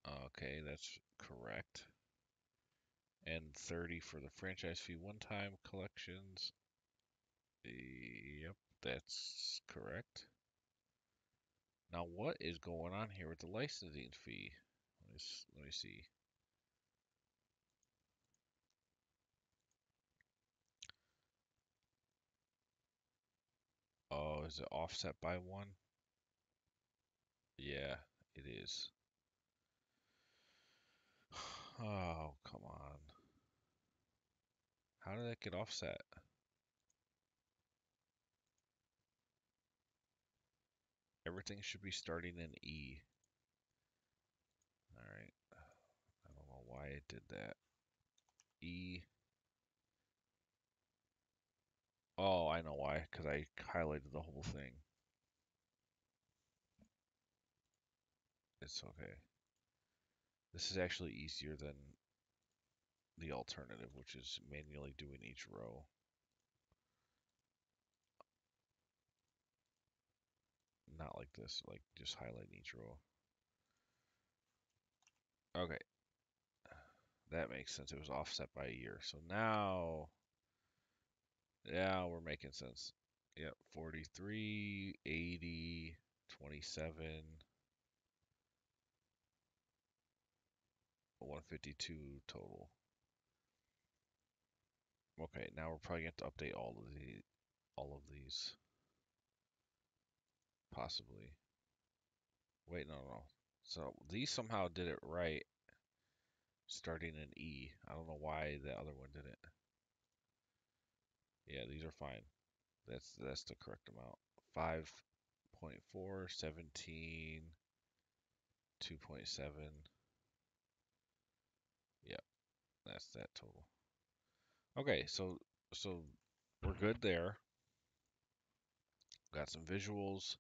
Okay, that's correct. And 30 for the franchise fee one-time collections. Yep, that's correct. Now, what is going on here with the licensing fee? Let me see. Oh, is it offset by one? Yeah, it is. Oh, come on. How did that get offset? Everything should be starting in E. All right. I don't know why it did that. E. Oh, I know why. Because I highlighted the whole thing. It's okay. This is actually easier than the alternative, which is manually doing each row. Not like this, like just highlighting each row. Okay, that makes sense. It was offset by a year. So now, yeah, we're making sense. Yep, 43, 80, 27, 152 total. Okay, now we're probably going to have to update all of these, possibly. Wait, no. So these somehow did it right, starting in E. I don't know why the other one didn't. Yeah, these are fine. That's the correct amount. 5.4, 17, 2.7. Yep, that's that total. Okay, so we're good there. Got some visuals.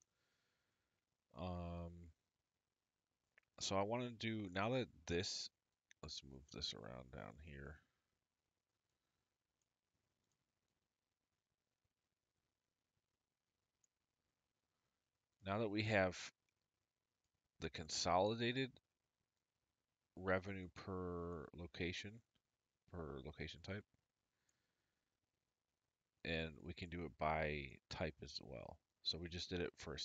Um, so I want to do now that this. Let's move this around down here. Now that we have the consolidated revenue per location type, and we can do it by type as well. So we just did it for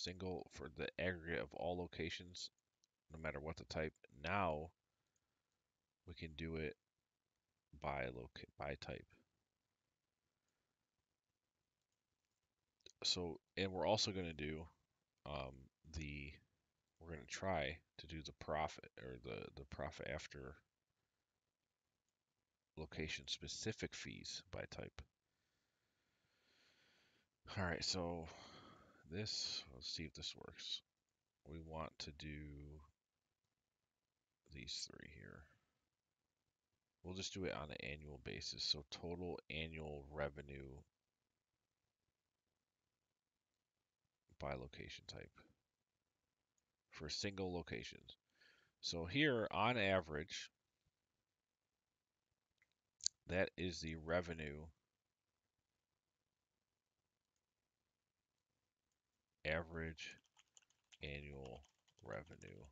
the aggregate of all locations, no matter what the type. Now we can do it by type. So, and we're also going to do um, the we're going to try to do the profit or the profit after location specific fees by type. All right, so let's see if this works. We want to do these three here. We'll just do it on an annual basis. So total annual revenue by location type for single locations. So here, on average, that is the revenue, average annual revenue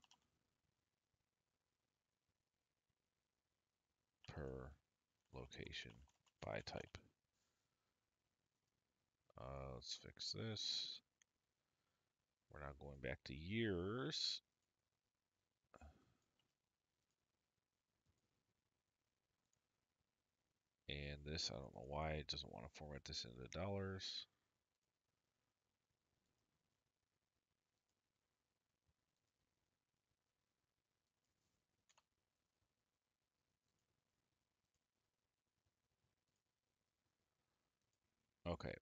per location by type. Let's fix this. We're not going back to years. And this, I don't know why it doesn't want to format this into dollars. Okay.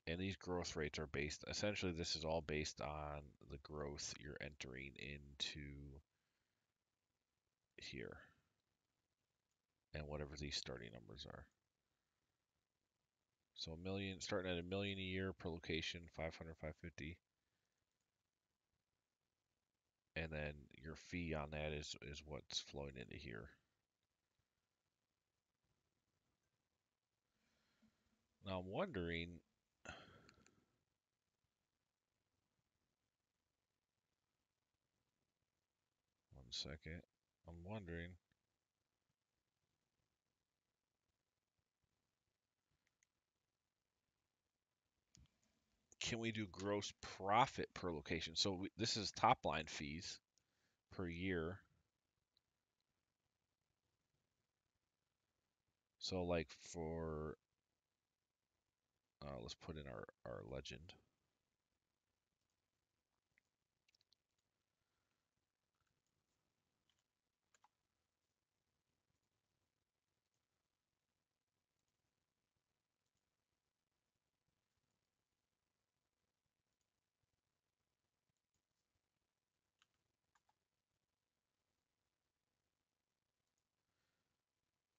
And these growth rates are based, essentially this is all based on the growth you're entering into here and whatever these starting numbers are. So starting at $1 million a year per location, 500, 550. And then your fee on that is what's flowing into here. Now I'm wondering, second. I'm wondering. Can we do gross profit per location? So this is top line fees per year. So like for, let's put in our legend.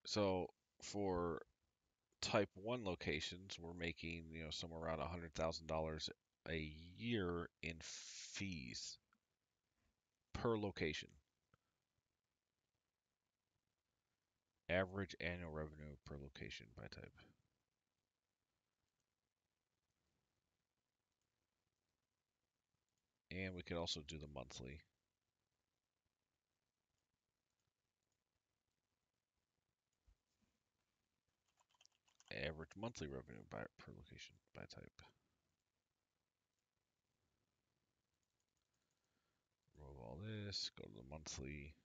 So for type 1 locations, we're making, somewhere around $100,000 a year in fees per location. Average annual revenue per location by type. And we could also do the monthly. Average monthly revenue per location by type. Remove all this, go to the monthly.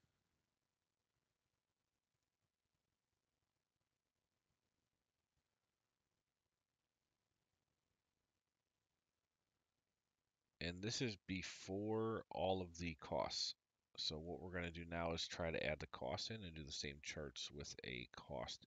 And this is before all of the costs. So what we're going to do now is try to add the cost in and do the same charts with a cost.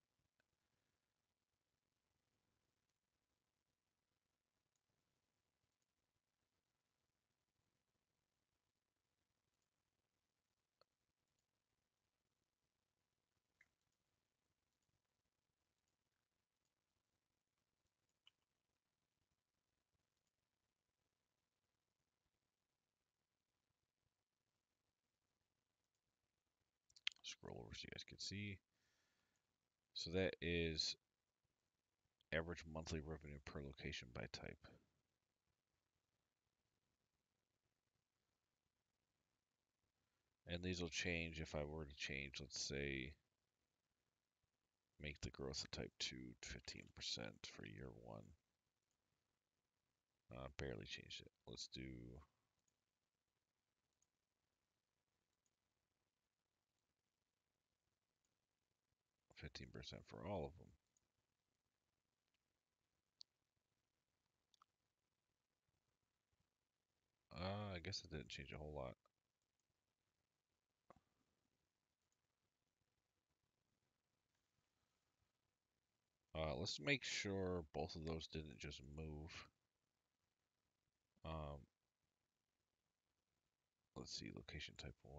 Scroll over so you guys can see. So that is average monthly revenue per location by type. And these will change if I were to change, let's say, make the growth of type 2 15% for year 1. Barely changed it. Let's do 15% for all of them. I guess it didn't change a whole lot. Let's make sure both of those didn't just move. Let's see, location type 1.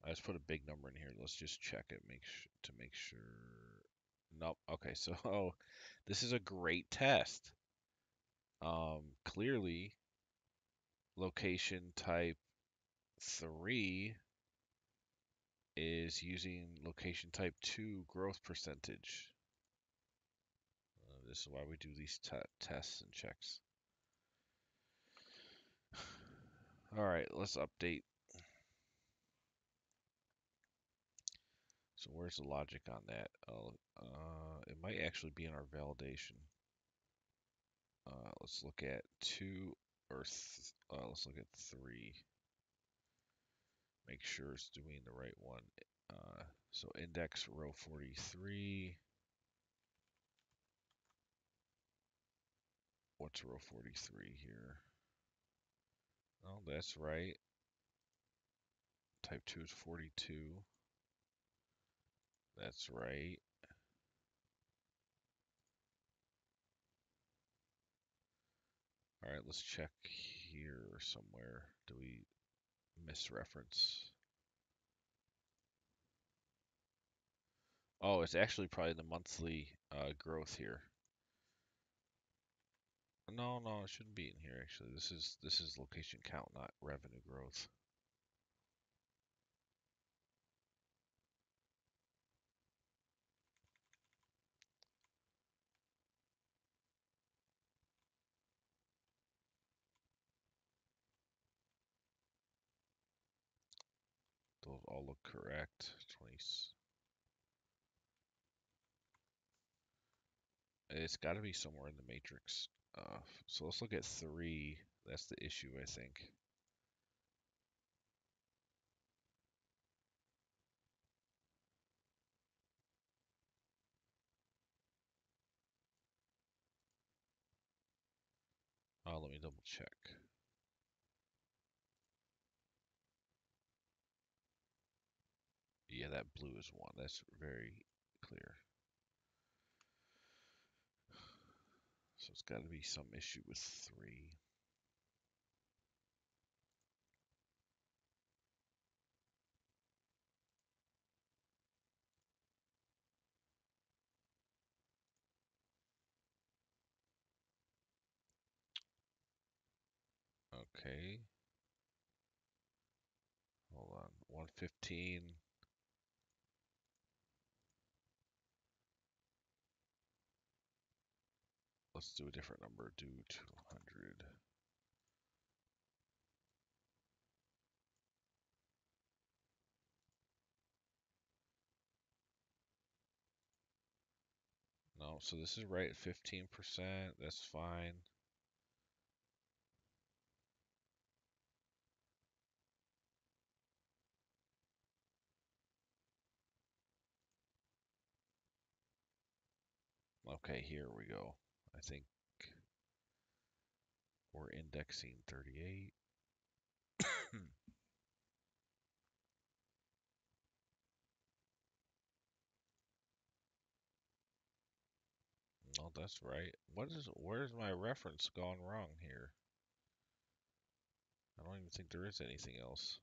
I just put a big number in here. Let's just check it to make sure. Nope. Okay, so this is a great test. Clearly, location type 3 is using location type 2 growth percentage. This is why we do these tests and checks. All right, let's update. So where's the logic on that? It might actually be in our validation. Let's look at 2 or let's look at 3. Make sure it's doing the right one. So index row 43. What's row 43 here? Oh, that's right. Type 2 is 42. That's right. All right, let's check here somewhere. Do we misreference? Oh, it's actually probably the monthly growth here. No, it shouldn't be in here actually. This is location count, not revenue growth. Those all look correct. 20. It's got to be somewhere in the matrix. So let's look at 3. That's the issue, I think. Let me double check. Yeah, that blue is 1. That's very clear. So it's got to be some issue with 3. Okay. Hold on. 115. Let's do a different number. Do 200. No, so this is right at 15%. That's fine. Okay, here we go. I think we're indexing 38. No, that's right. Where's my reference gone wrong here? I don't even think there is anything else.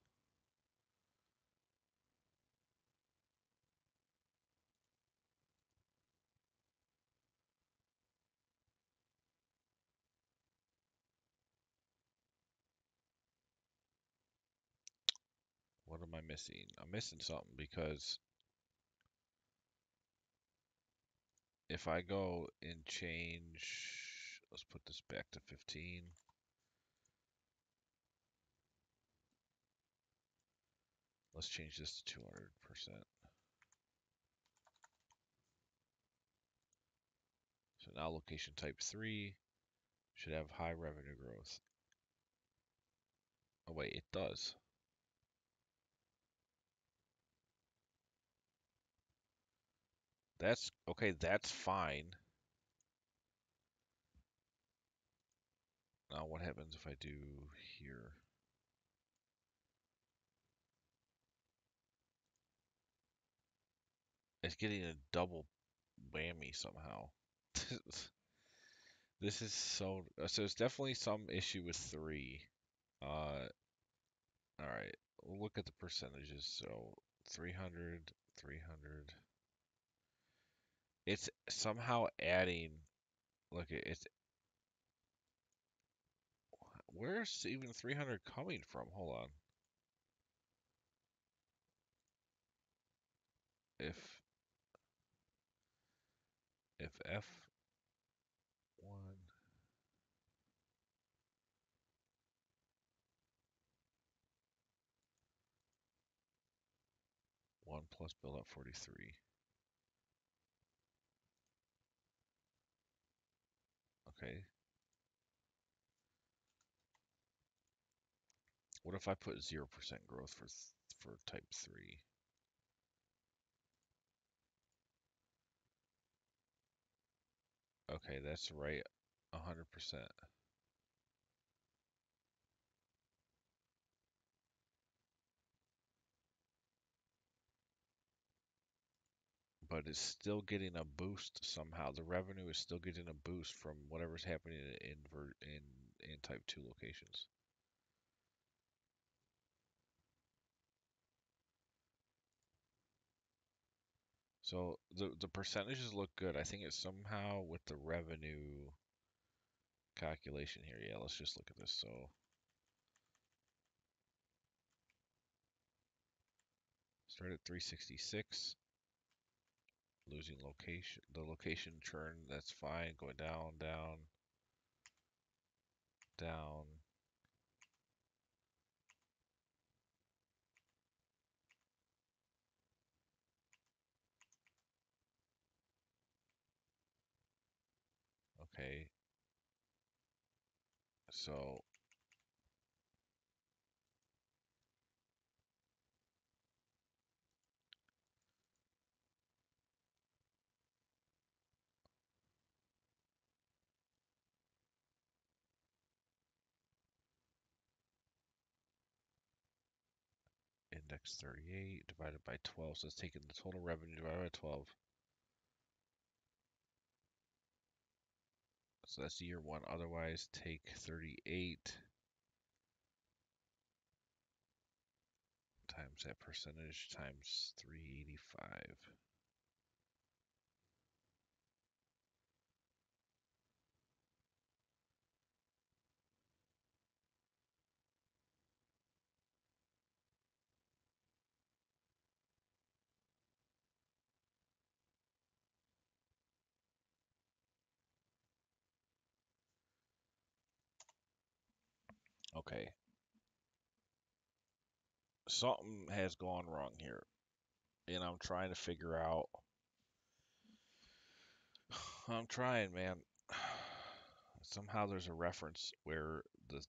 What am I missing? I'm missing something because if I go and change, let's put this back to 15. Let's change this to 200%. So now location type 3 should have high revenue growth. Oh wait, it does. That's okay, that's fine. Now what happens if I do here? It's getting a double whammy somehow. This is so it's definitely some issue with 3. All right, we'll look at the percentages. So 300, 300. It's somehow adding. Look, it's where's even 300 coming from? Hold on. If F1 1 plus build up 43. Okay. What if I put 0% growth for type 3? Okay, that's right. 100%. But it's still getting a boost somehow. The revenue is still getting a boost from whatever's happening in type 2 locations. So the percentages look good. I think it's somehow with the revenue calculation here. Yeah, let's just look at this. So start at 366, losing location. The location churn, that's fine. Going down, down, down. Okay. So index 38 divided by 12. So it's taking the total revenue divided by 12. So that's year one. Otherwise, take 38 times that percentage times 385. Okay. Something has gone wrong here. And I'm trying to figure out. I'm trying, man. Somehow there's a reference where the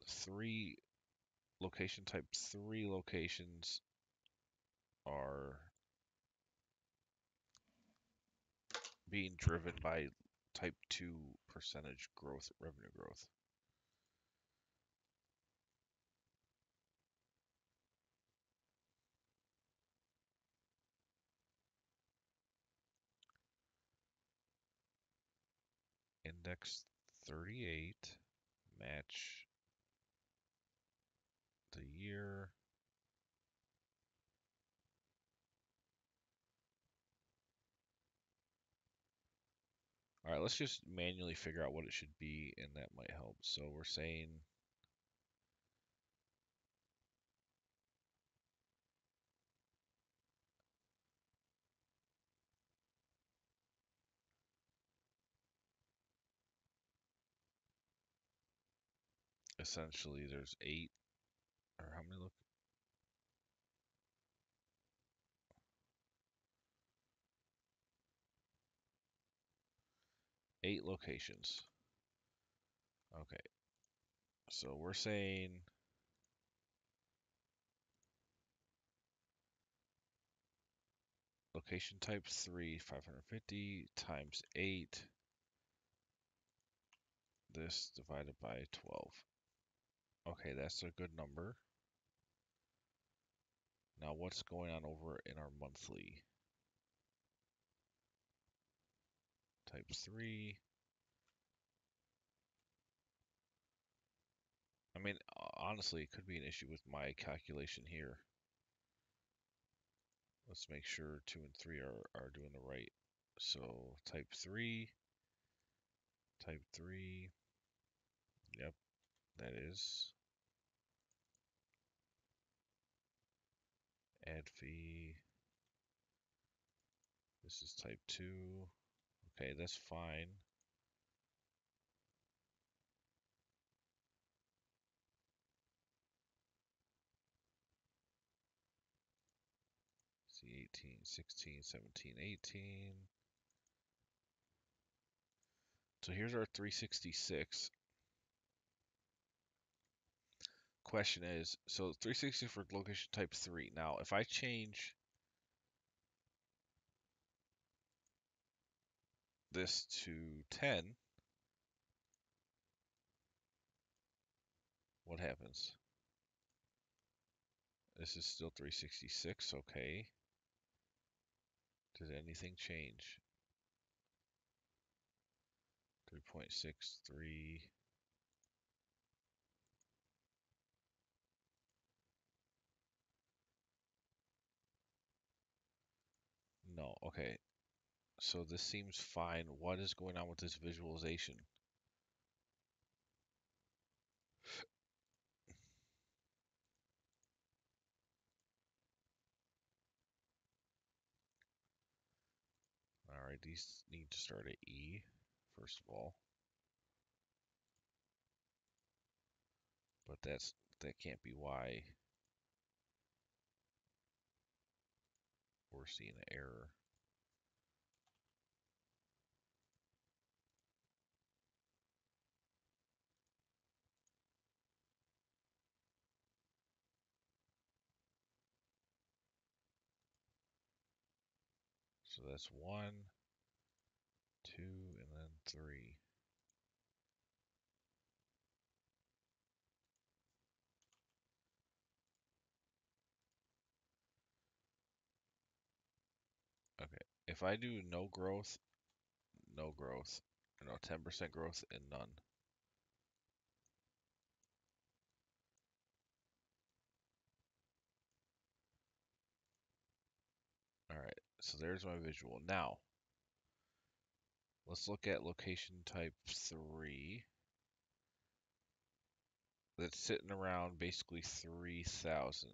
three location type 3 locations are being driven by type 2 percentage growth, revenue growth. Index 38, match the year. All right, let's just manually figure out what it should be, and that might help. So we're saying essentially there's 8, or how many look? 8 locations. Okay, so we're saying location type 3, 550 times 8. This divided by 12. Okay, that's a good number. Now what's going on over in our monthly? Type 3. I mean, honestly, it could be an issue with my calculation here. Let's make sure 2 and 3 are doing the right. So type 3, type 3. Yep, that is. Add fee. This is type 2. Okay, that's fine. See 18, 16, 17, 18. So here's our 366. Question is, so 360 for location type 3. Now, if I change this to 10, what happens? This is still 366, okay. Did anything change? 3.63. No, okay. So this seems fine. What is going on with this visualization? All right, these need to start at E, first of all. But that can't be why we're seeing an error. So that's 1, 2, and then 3. Okay. If I do no growth, no growth, no 10% growth, and none. All right. So there's my visual. Now, let's look at location type 3. That's sitting around basically 3,000.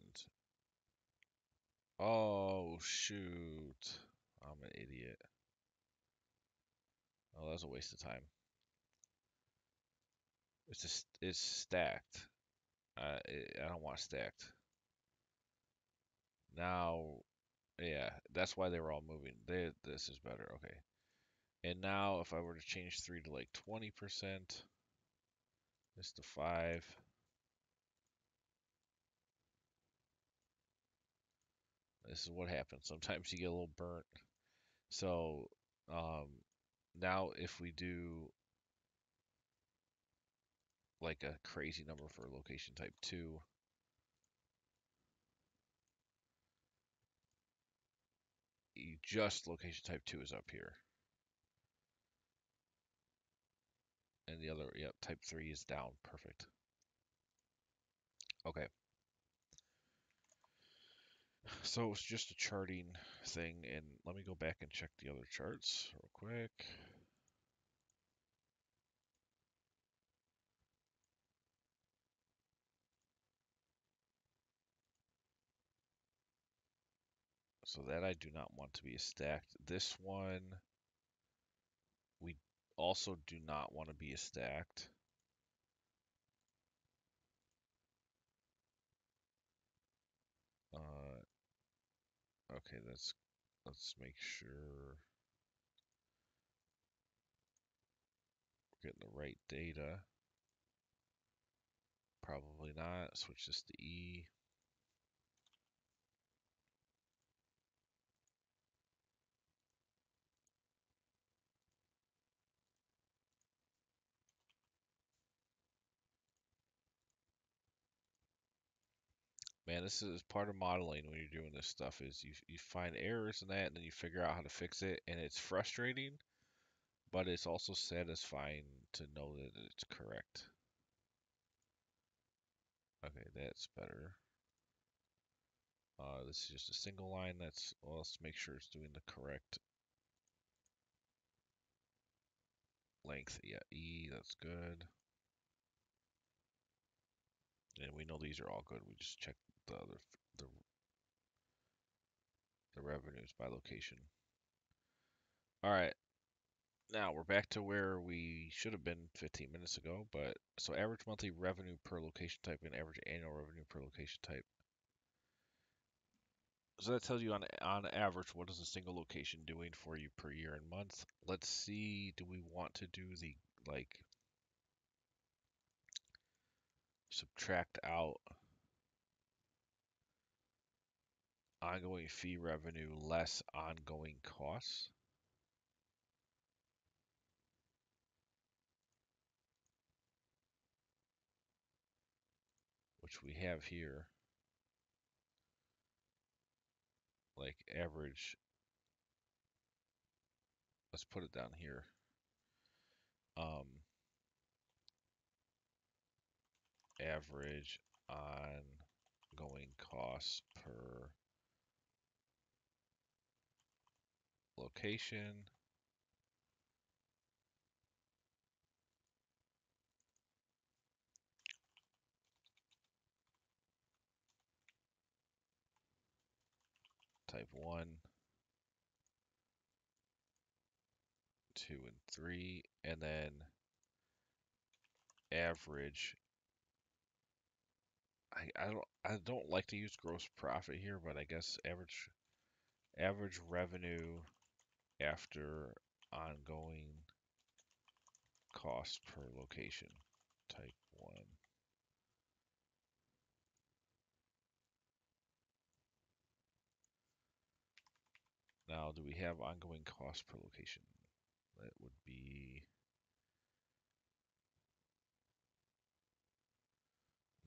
Oh, shoot. I'm an idiot. Oh, that was a waste of time. It's stacked. I don't want stacked. Now, yeah, that's why they were all moving. This is better. Okay. And now if I were to change 3 to like 20%, this to 5. This is what happens. Sometimes you get a little burnt. So um, now if we do like a crazy number for location type 2, just location type 2 is up here. And the other, yep, type 3 is down. Perfect. Okay. So it's just a charting thing, and let me go back and check the other charts real quick. So that I do not want to be stacked. This one, we also do not want to be stacked. Okay, let's make sure we're getting the right data. Probably not. Switch this to E. Man, this is part of modeling when you're doing this stuff is you find errors in that and then you figure out how to fix it, and it's frustrating, but it's also satisfying to know that it's correct. Okay, that's better. This is just a single line. Well, let's make sure it's doing the correct length. Yeah, E, that's good. And we know these are all good. We just check the the revenues by location. All right. Now we're back to where we should have been 15 minutes ago, but so average monthly revenue per location type and average annual revenue per location type. So that tells you on average what is a single location doing for you per year and month. Let's see, do we want to do the like subtract out ongoing fee revenue less ongoing costs, which we have here, like average, let's put it down here. Average ongoing costs per location type 1, 2, and 3, and then average. I don't like to use gross profit here, but I guess average revenue after ongoing cost per location type 1. Now, do we have ongoing costs per location? That would be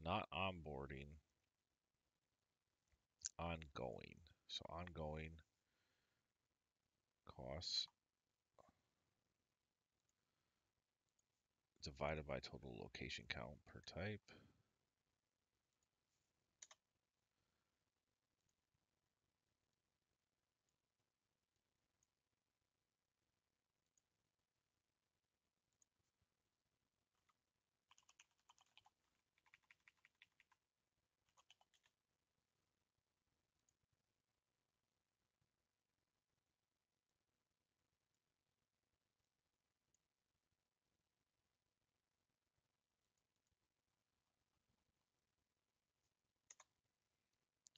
not onboarding, ongoing. So ongoing costs divided by total location count per type.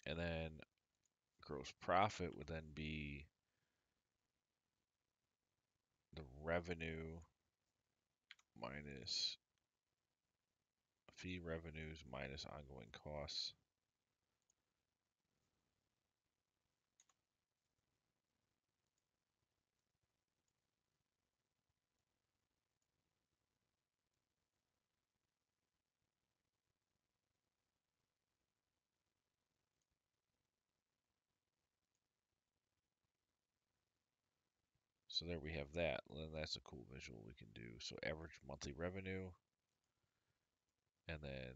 And then gross profit would then be the revenue minus fee revenues minus ongoing costs. So there we have that. Then that's a cool visual we can do. So average monthly revenue, and then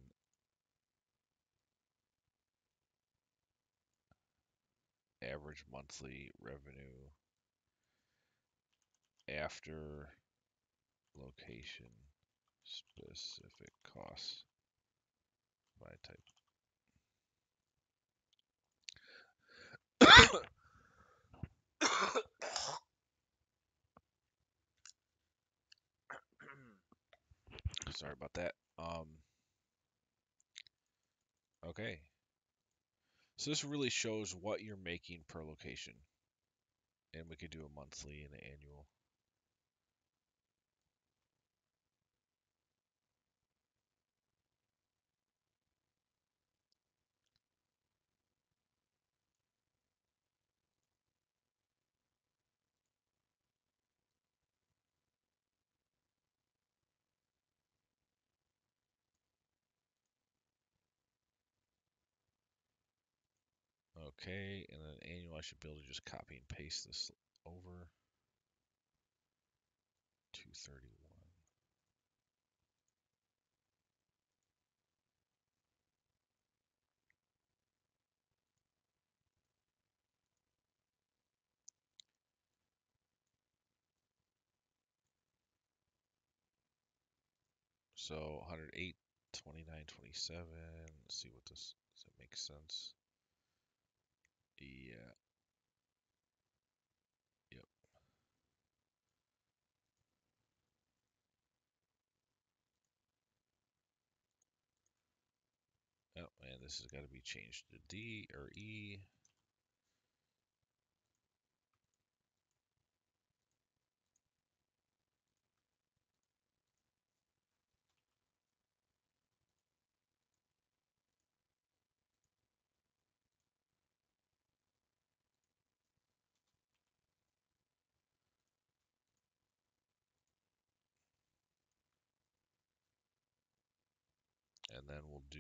average monthly revenue after location specific costs by type. Sorry about that. Okay. So this really shows what you're making per location. And we could do a monthly and an annual. Okay, and then annual, I should be able to just copy and paste this over. 231. So 108, 29, 27. Let's see what this, does that make sense? Yeah, yep. Oh, and this has got to be changed to D or E. And then we'll do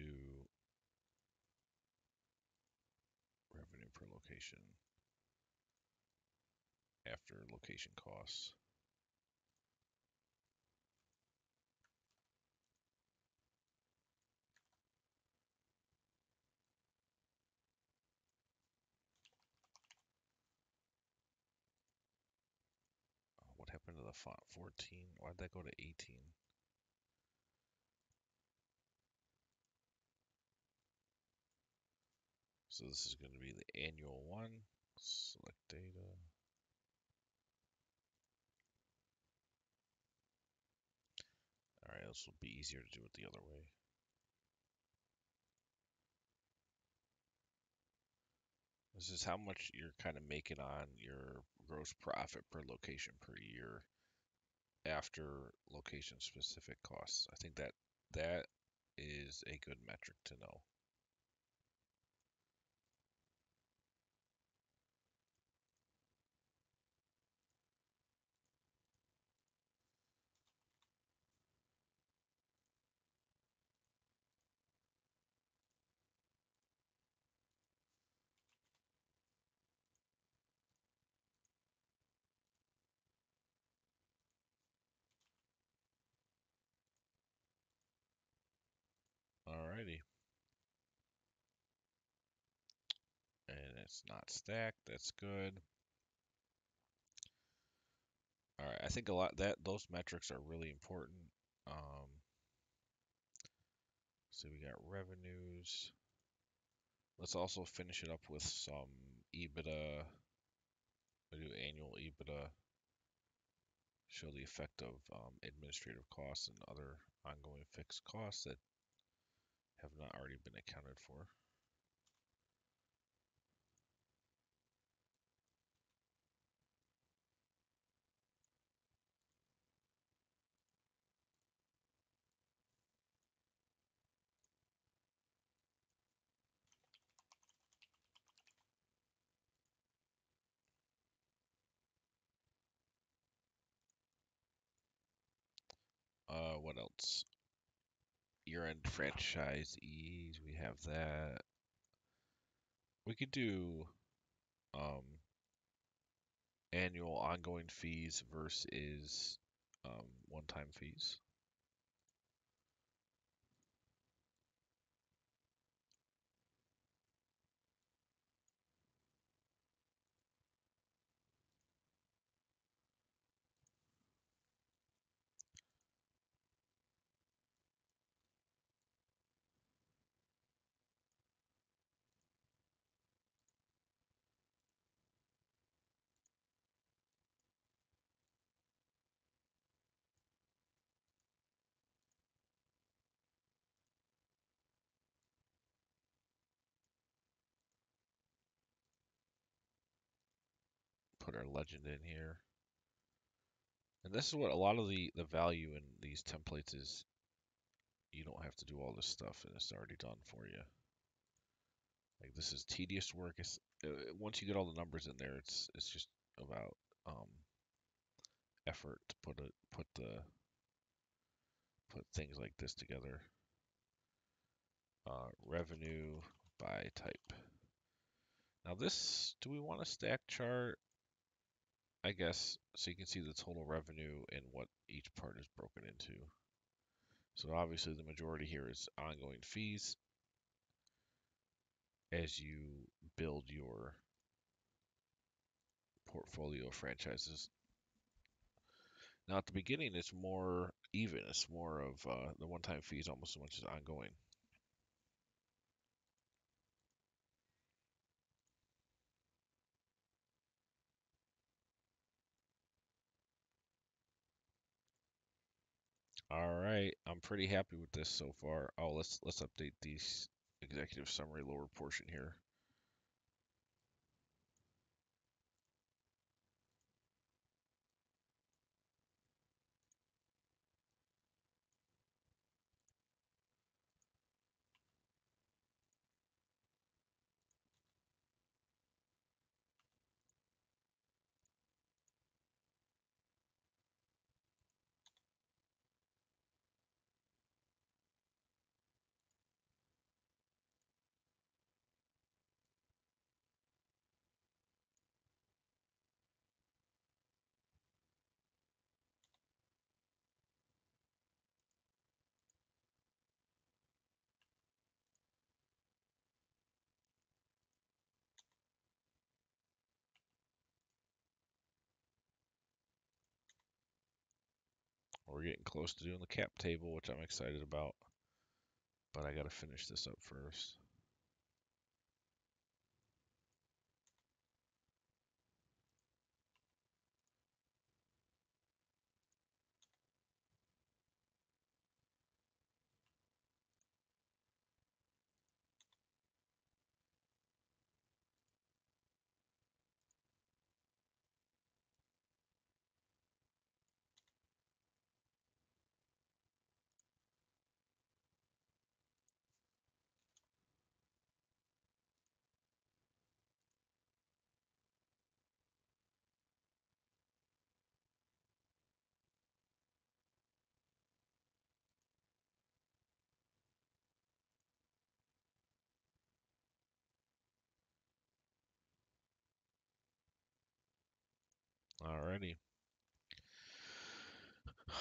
revenue per location after location costs. What happened to the font? 14? Why'd that go to 18? So this is going to be the annual one. Select data. All right, this will be easier to do it the other way. This is how much you're kind of making on your gross profit per location per year after location specific costs. I think that is a good metric to know. It's not stacked. That's good. All right, I think a lot that those metrics are really important. So we got revenues. Let's also finish it up with some Ebitda. We do annual Ebitda. Show the effect of administrative costs and other ongoing fixed costs that have not already been accounted for. What else? Year-end franchisees, we have that. We could do um, annual ongoing fees versus one-time fees. Put our legend in here. And this is what a lot of the value in these templates is. You don't have to do all this stuff and it's already done for you. Like this is tedious work. Once you get all the numbers in there, it's just about effort to put things like this together. Revenue by type. Now this, do we want a stack chart? I guess so you can see the total revenue and what each part is broken into. So obviously the majority here is ongoing fees as you build your portfolio of franchises. Now at the beginning, it's more even. It's more of the one-time fees almost as much as ongoing. All right, I'm pretty happy with this so far. Oh, let's update these executive summary lower portion here. We're getting close to doing the cap table, which I'm excited about, but I got to finish this up first. Alrighty.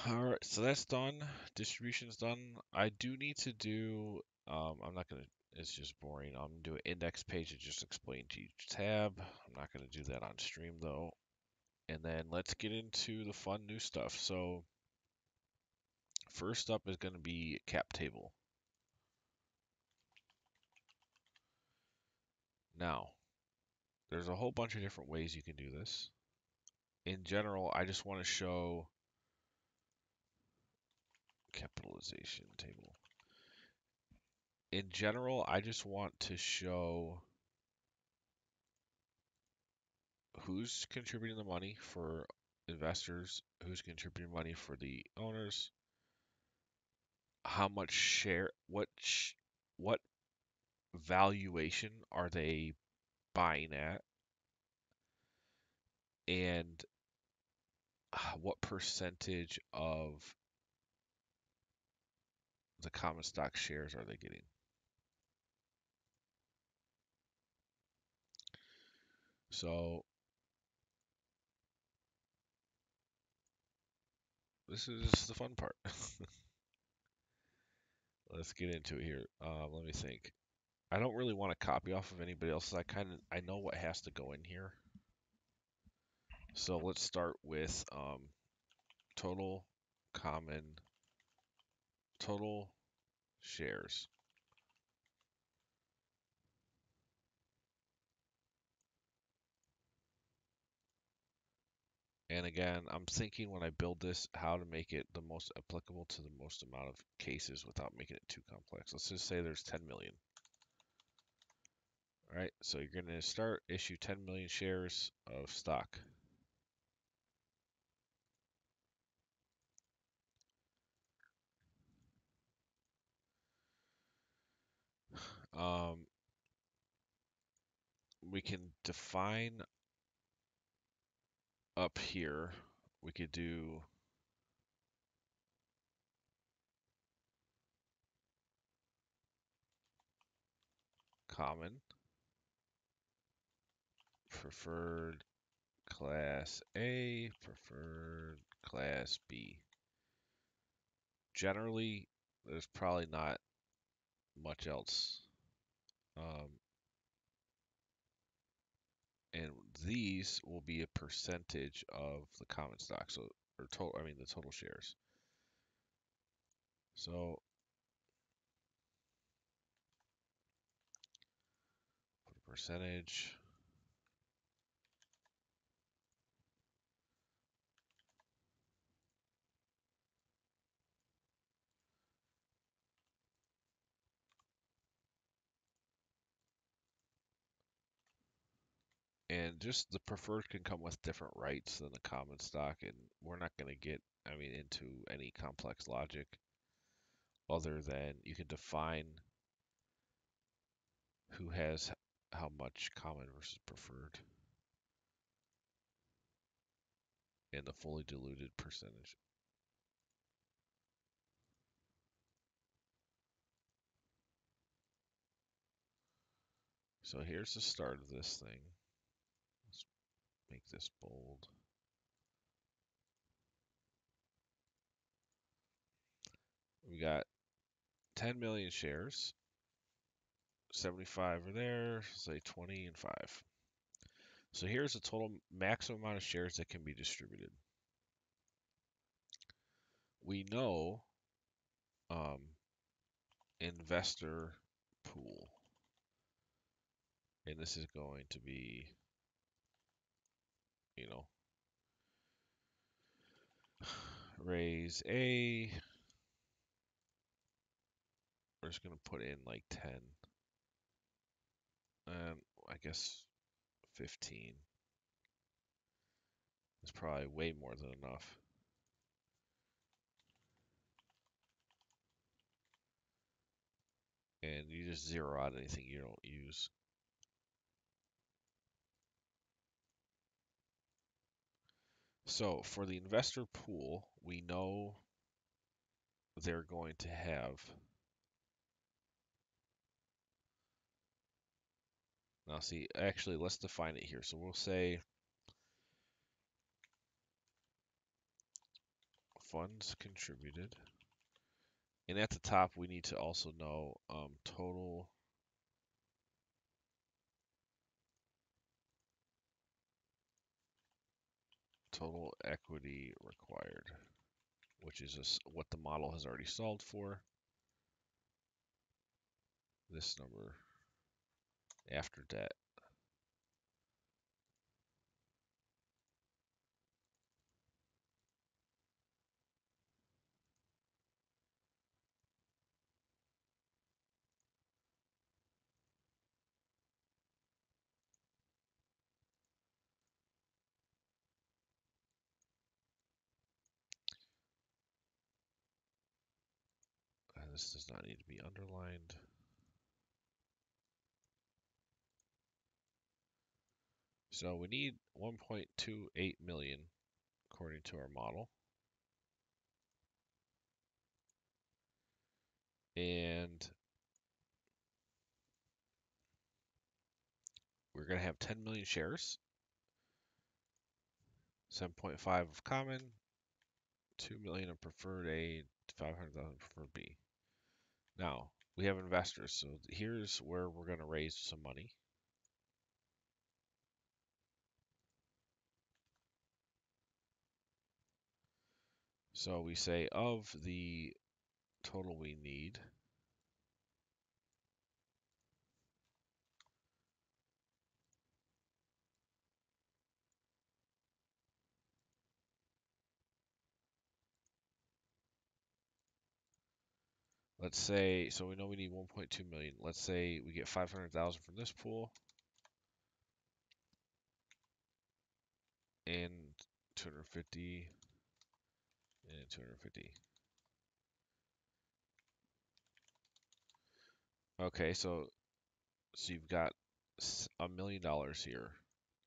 All right, so that's done. Distribution's done. I do need to do. I'm not gonna. It's just boring. I'm going to do an index page and just explain to each tab. I'm not going to do that on stream though. And then let's get into the fun new stuff. So first up is going to be cap table. Now, there's a whole bunch of different ways you can do this. In general, I just want to show capitalization table. In general, I just want to show who's contributing the money for investors, who's contributing money for the owners, how much share, what valuation are they buying at, and what percentage of the common stock shares are they getting. So this is the fun part. Let's get into it here. Let me think. I don't really want to copy off of anybody else's. I know what has to go in here. So let's start with total common total shares. And again, I'm thinking when I build this how to make it the most applicable to the most amount of cases without making it too complex. Let's just say there's 10 million. All right, so you're going to issue 10 million shares of stock. Um, we can define up here, we could do common, preferred class A, preferred class B. Generally, there's probably not much else. And these will be a percentage of the common stock, so or total. I mean the total shares. So put a percentage. And just the preferred can come with different rights than the common stock, and we're not going to get, I mean, into any complex logic other than you can define who has how much common versus preferred and the fully diluted percentage. So here's the start of this thing. Let's make this bold. We got 10 million shares. 75 are there, say 20 and 5. So here's the total maximum amount of shares that can be distributed. We know investor pool, and this is going to be, you know, raise A. We're just going to put in like 10, and I guess 15 is probably way more than enough. And you just zero out anything you don't use. So for the investor pool, we know they're going to have, now see, actually let's define it here. So we'll say funds contributed. And at the top, we need to also know total total equity required, which is what the model has already solved for. This number after debt. This does not need to be underlined. So we need 1.28 million according to our model. And we're going to have 10 million shares, 7.5 of common, 2 million of preferred A, 500,000 preferred B. Now, we have investors, so here's where we're going to raise some money. So we say of the total we need, let's say, so we know we need 1.2 million. Let's say we get 500,000 from this pool and 250 and 250. Okay, so you've got $1 million here.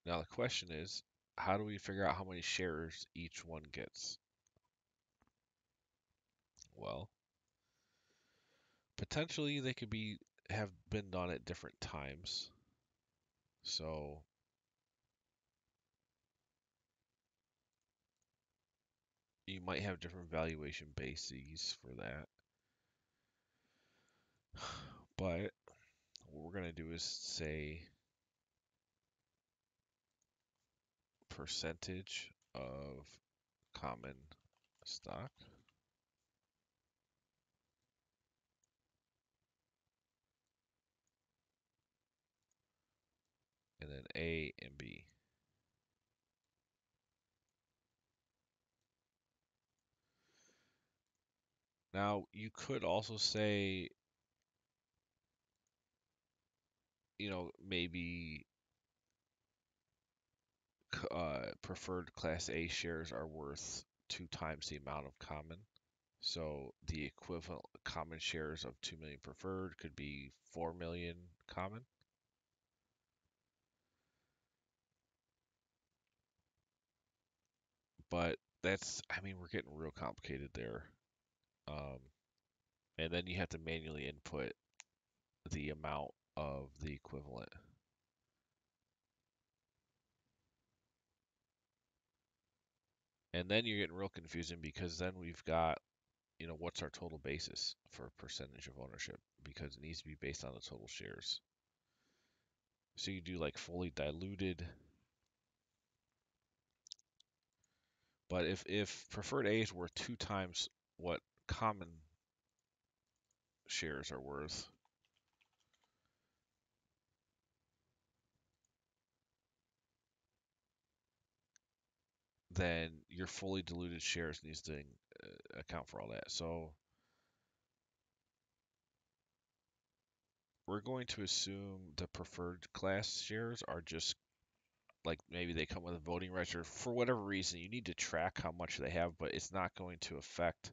Now the question is, how do we figure out how many shares each one gets? Well, potentially they could have been done at different times. So you might have different valuation bases for that. But what we're going to do is say percentage of common stock, and then A and B. Now, you could also say, maybe preferred Class A shares are worth 2 times the amount of common. So the equivalent common shares of 2 million preferred could be 4 million common. But we're getting real complicated there. And then you have to manually input the amount of the equivalent. And then you're getting real confusing because then we've got, what's our total basis for percentage of ownership? Because it needs to be based on the total shares. So you do like fully diluted. But if preferred A is worth 2 times what common shares are worth, then your fully diluted shares needs to account for all that. So we're going to assume the preferred class shares are just like maybe they come with a voting rights or for whatever reason you need to track how much they have, but it's not going to affect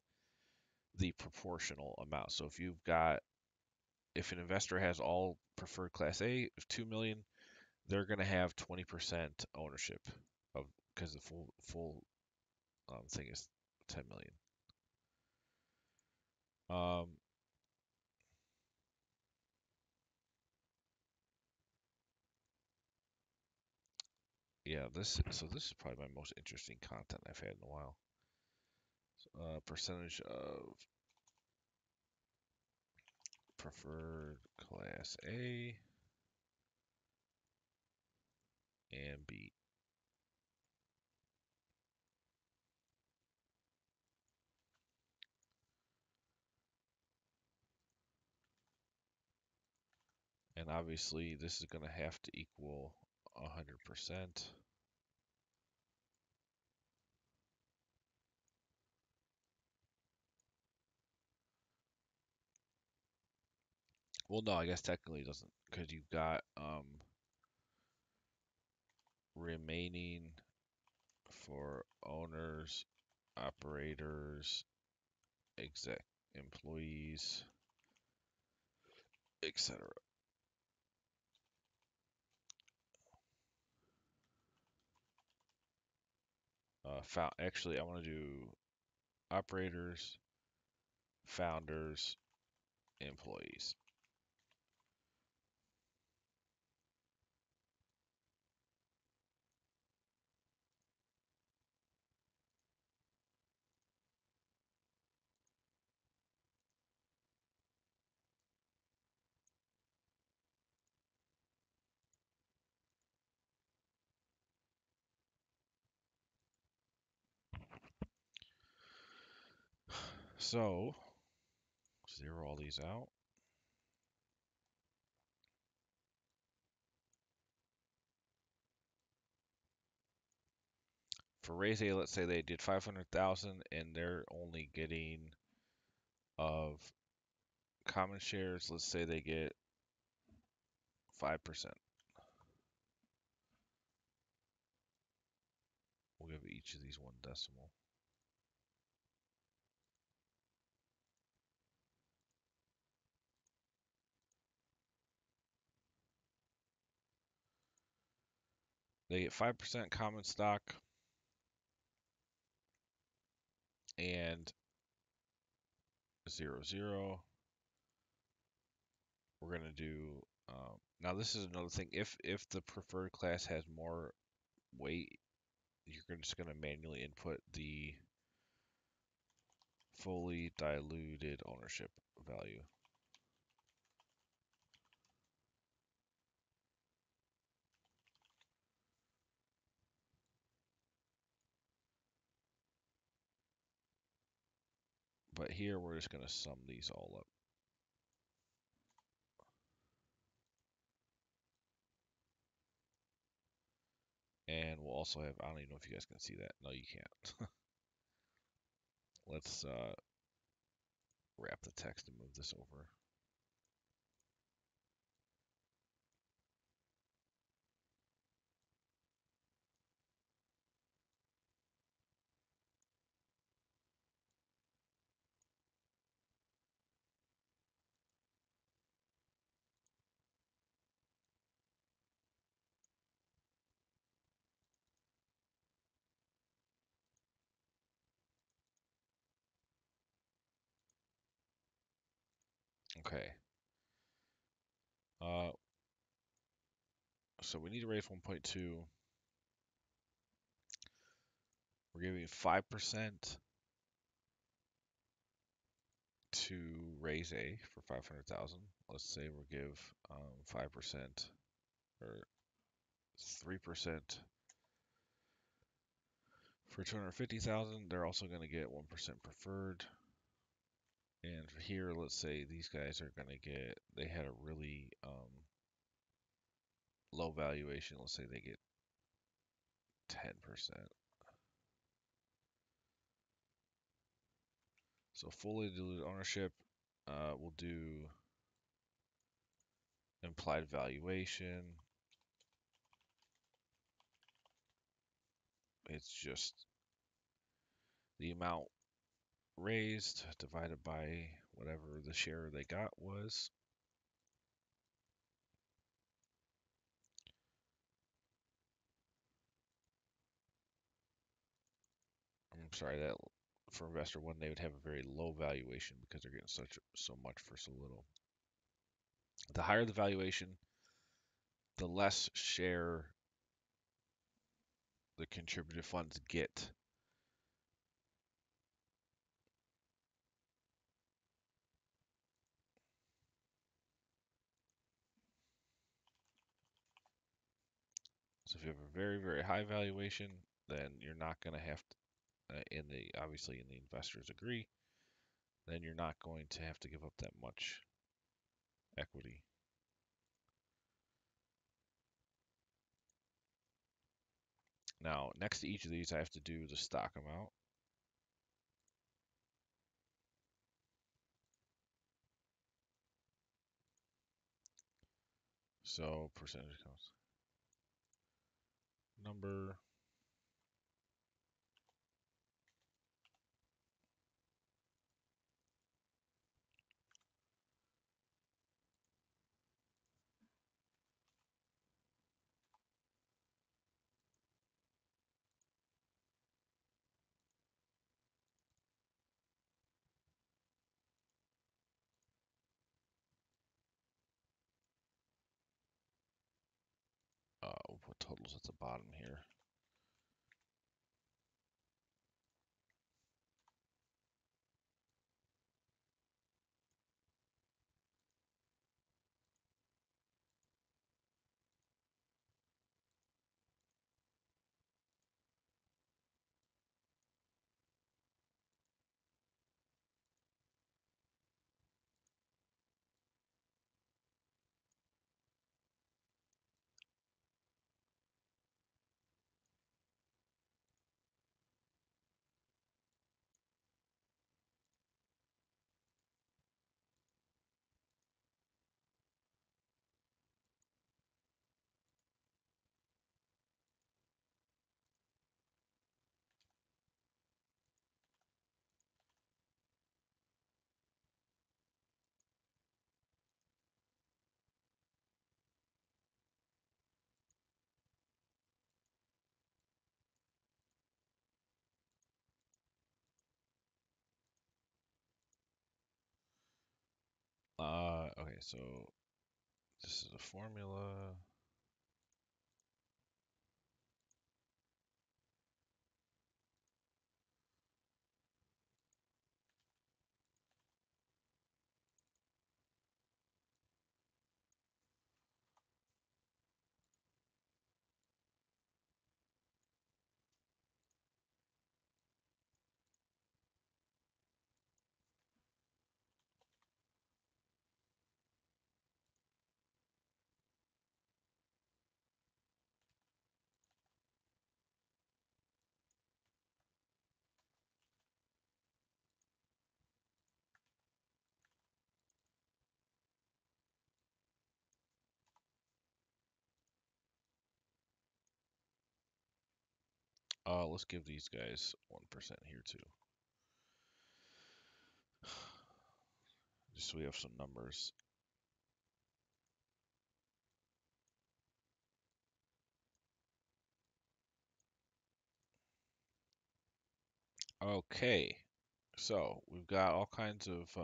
the proportional amount. So if an investor has all preferred class A of 2 million, they're going to have 20% ownership of because the full thing is 10 million. Yeah, this is probably my most interesting content I've had in a while. Percentage of preferred class A and B. And obviously this is going to have to equal 100%. Well, no, I guess technically it doesn't, because you've got remaining for owners, operators, exec employees, etc. Actually, I want to do operators, founders, employees. So, zero all these out. For raise A, let's say they did 500,000 and they're only getting of common shares, let's say they get 5%. We'll give each of these one decimal. They get 5% common stock and 0, 0. We're going to do, now this is another thing. If the preferred class has more weight, you're just going to manually input the fully diluted ownership value. But here we're just going to sum these all up. And we'll also have, I don't even know if you guys can see that. No, you can't. Let's wrap the text and move this over. Okay. So we need to raise 1.2. We're giving 5% to raise A for 500,000. Let's say we'll give 5% or 3% for 250,000. They're also going to get 1% preferred. And here, let's say these guys are going to get, they had a really low valuation. Let's say they get 10%. So fully diluted ownership, we'll do implied valuation. It's just the amount raised divided by whatever the share they got was. I'm sorry, that for investor one, they would have a very low valuation because they're getting so much for so little. The higher the valuation, the less share the contributed funds get. So if you have a very, very high valuation, then you're not going to have to, obviously in the investors agree, then you're not going to have to give up that much equity. Now, next to each of these, I have to do the stock amount. So percentage counts. Number. We'll put totals at the bottom here. Okay, so this is a formula. Let's give these guys 1% here too. Just so we have some numbers. Okay, so we've got all kinds of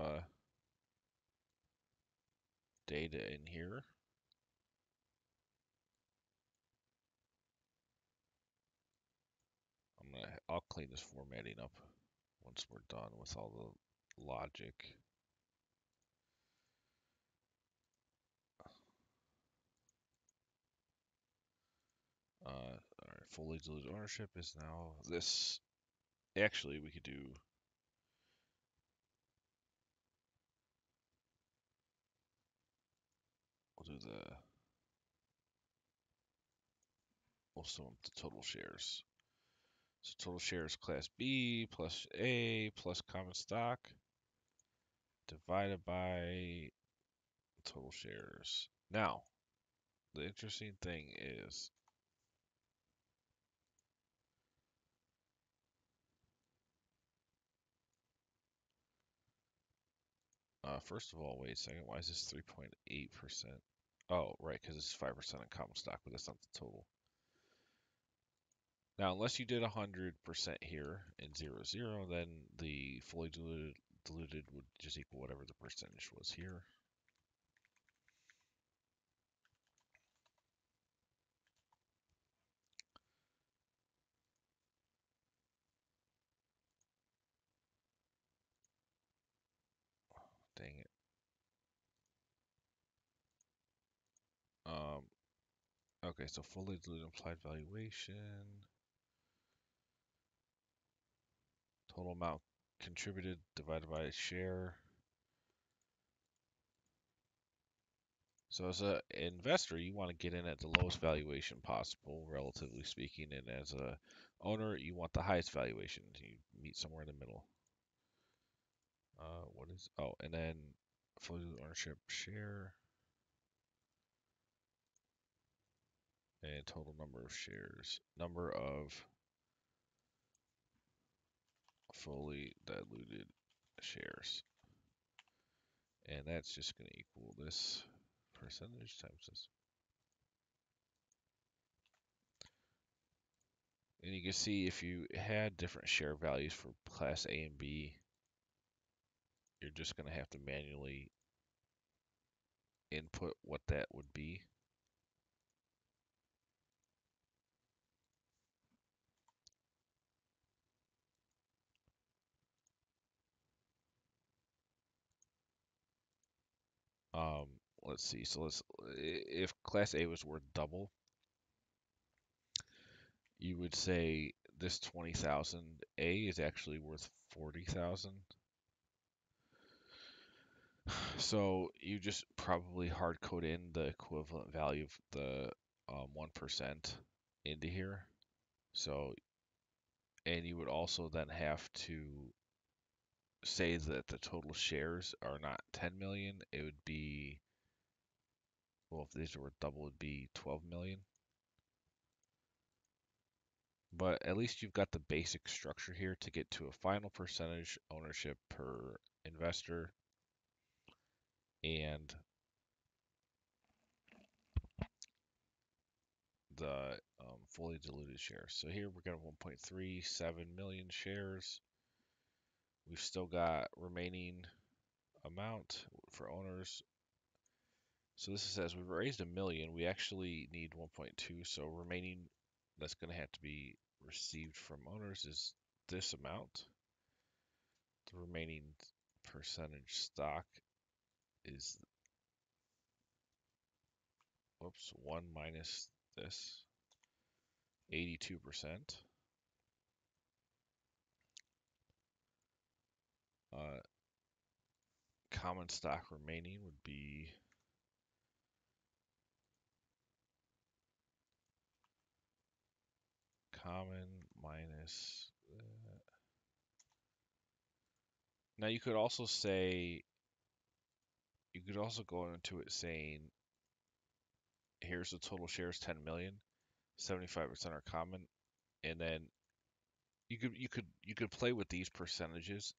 data in here. I'll clean this formatting up once we're done with all the logic. All right, fully diluted ownership is now this. Actually, we could do. We'll do the. We'll sum up the total shares. So total shares Class B plus A plus common stock divided by total shares. Now, the interesting thing is first of all, wait a second. Why is this 3.8%? Oh, right, because it's 5% on common stock, but that's not the total. Now, unless you did 100% here and 0, then the fully diluted would just equal whatever the percentage was here. Dang it. Okay, so fully diluted implied valuation. Total amount contributed divided by share. So as an investor, you want to get in at the lowest valuation possible, relatively speaking, and as a owner, you want the highest valuation. You meet somewhere in the middle. What is? Oh, and then fully ownership share and total number of shares, number of fully diluted shares, and that's just going to equal this percentage times this. And you can see if you had different share values for Class A and B, you're just going to have to manually input what that would be. Um, let's see. So if Class A was worth double, you would say this 20,000 A is actually worth 40,000. So you just probably hard code in the equivalent value of the 1% into here. So, and you would also then have to say that the total shares are not 10 million. It would be, well, if these were double, it would be 12 million. But at least you've got the basic structure here to get to a final percentage ownership per investor and the fully diluted shares. So here we're going to 1.37 million shares. We've still got remaining amount for owners. So this says we've raised 1 million. We actually need 1.2. So remaining that's going to have to be received from owners is this amount. The remaining percentage stock is, whoops, 1 minus this, 82%. Common stock remaining would be common minus. Now you could also say, you could also go into it saying, here's the total shares, 10 million, 75% are common, and then you could play with these percentages,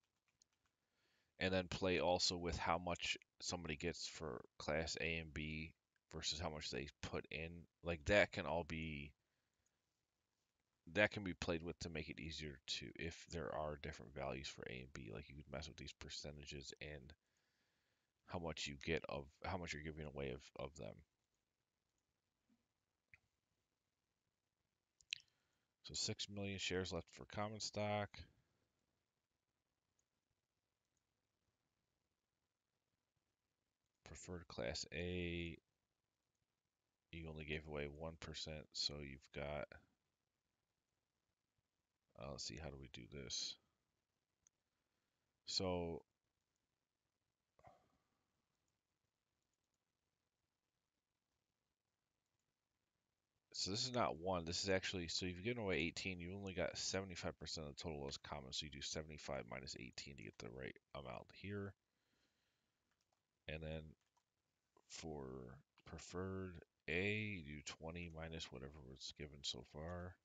and then play also with how much somebody gets for Class A and B versus how much they put in. Like that can be played with to make it easier to, if there are different values for A and B, like you could mess with these percentages and how much you get of how much you're giving away of them. So 6 million shares left for common stock. Preferred Class A, you only gave away 1%, so you've got, let's see, how do we do this? So this is not 1. This is actually, so if you've given away 18, you only got 75% of the total as common. So you do 75 minus 18 to get the right amount here. And then for preferred A, you do 20 minus whatever was given so far.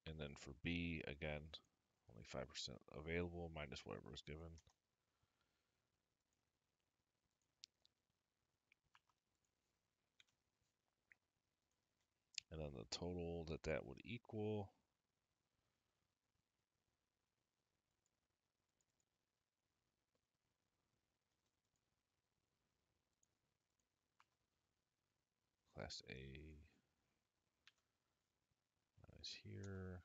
And then for B, again, only 5% available minus whatever was given. And then the total that would equal. Class A is here.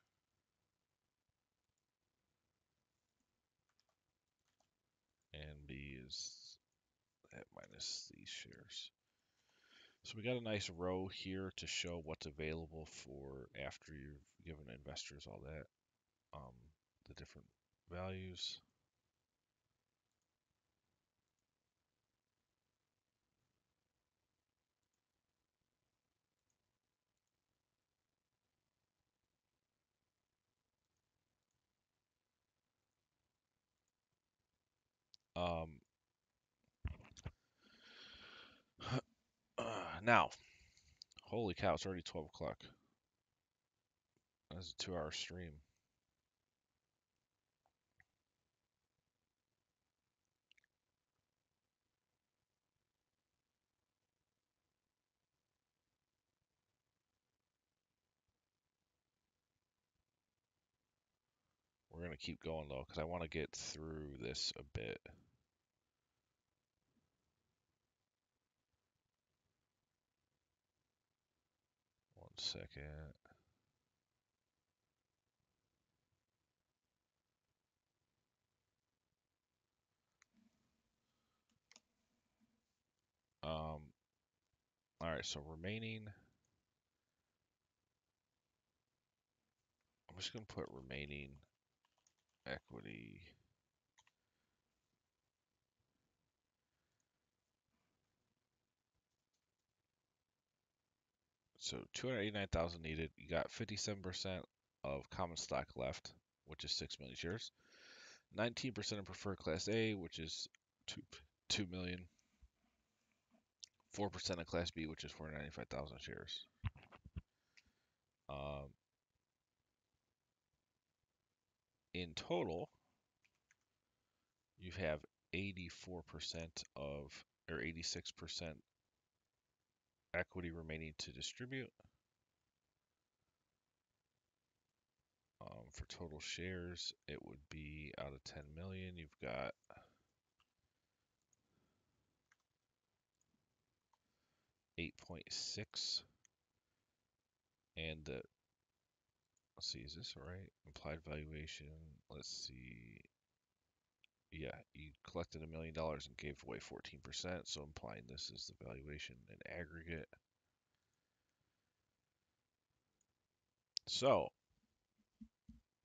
And B is that minus these shares. So we got a nice row here to show what's available for after you've given investors all that, the different values. Now, holy cow, it's already 12 o'clock. That's a 2-hour stream. We're going to keep going, though, because I want to get through this a bit. One second. All right, so remaining. I'm just going to put remaining equity. So 289,000 needed. You got 57% of common stock left, which is 6 million shares. 19% of preferred Class A, which is 2 million. 4% of Class B, which is 495,000 shares. In total, you have 84% of, or 86% equity remaining to distribute. For total shares, it would be out of 10 million, you've got 8.6. And let's see, is this right? Implied valuation, let's see. Yeah, you collected $1 million and gave away 14%, so implying this is the valuation in aggregate. So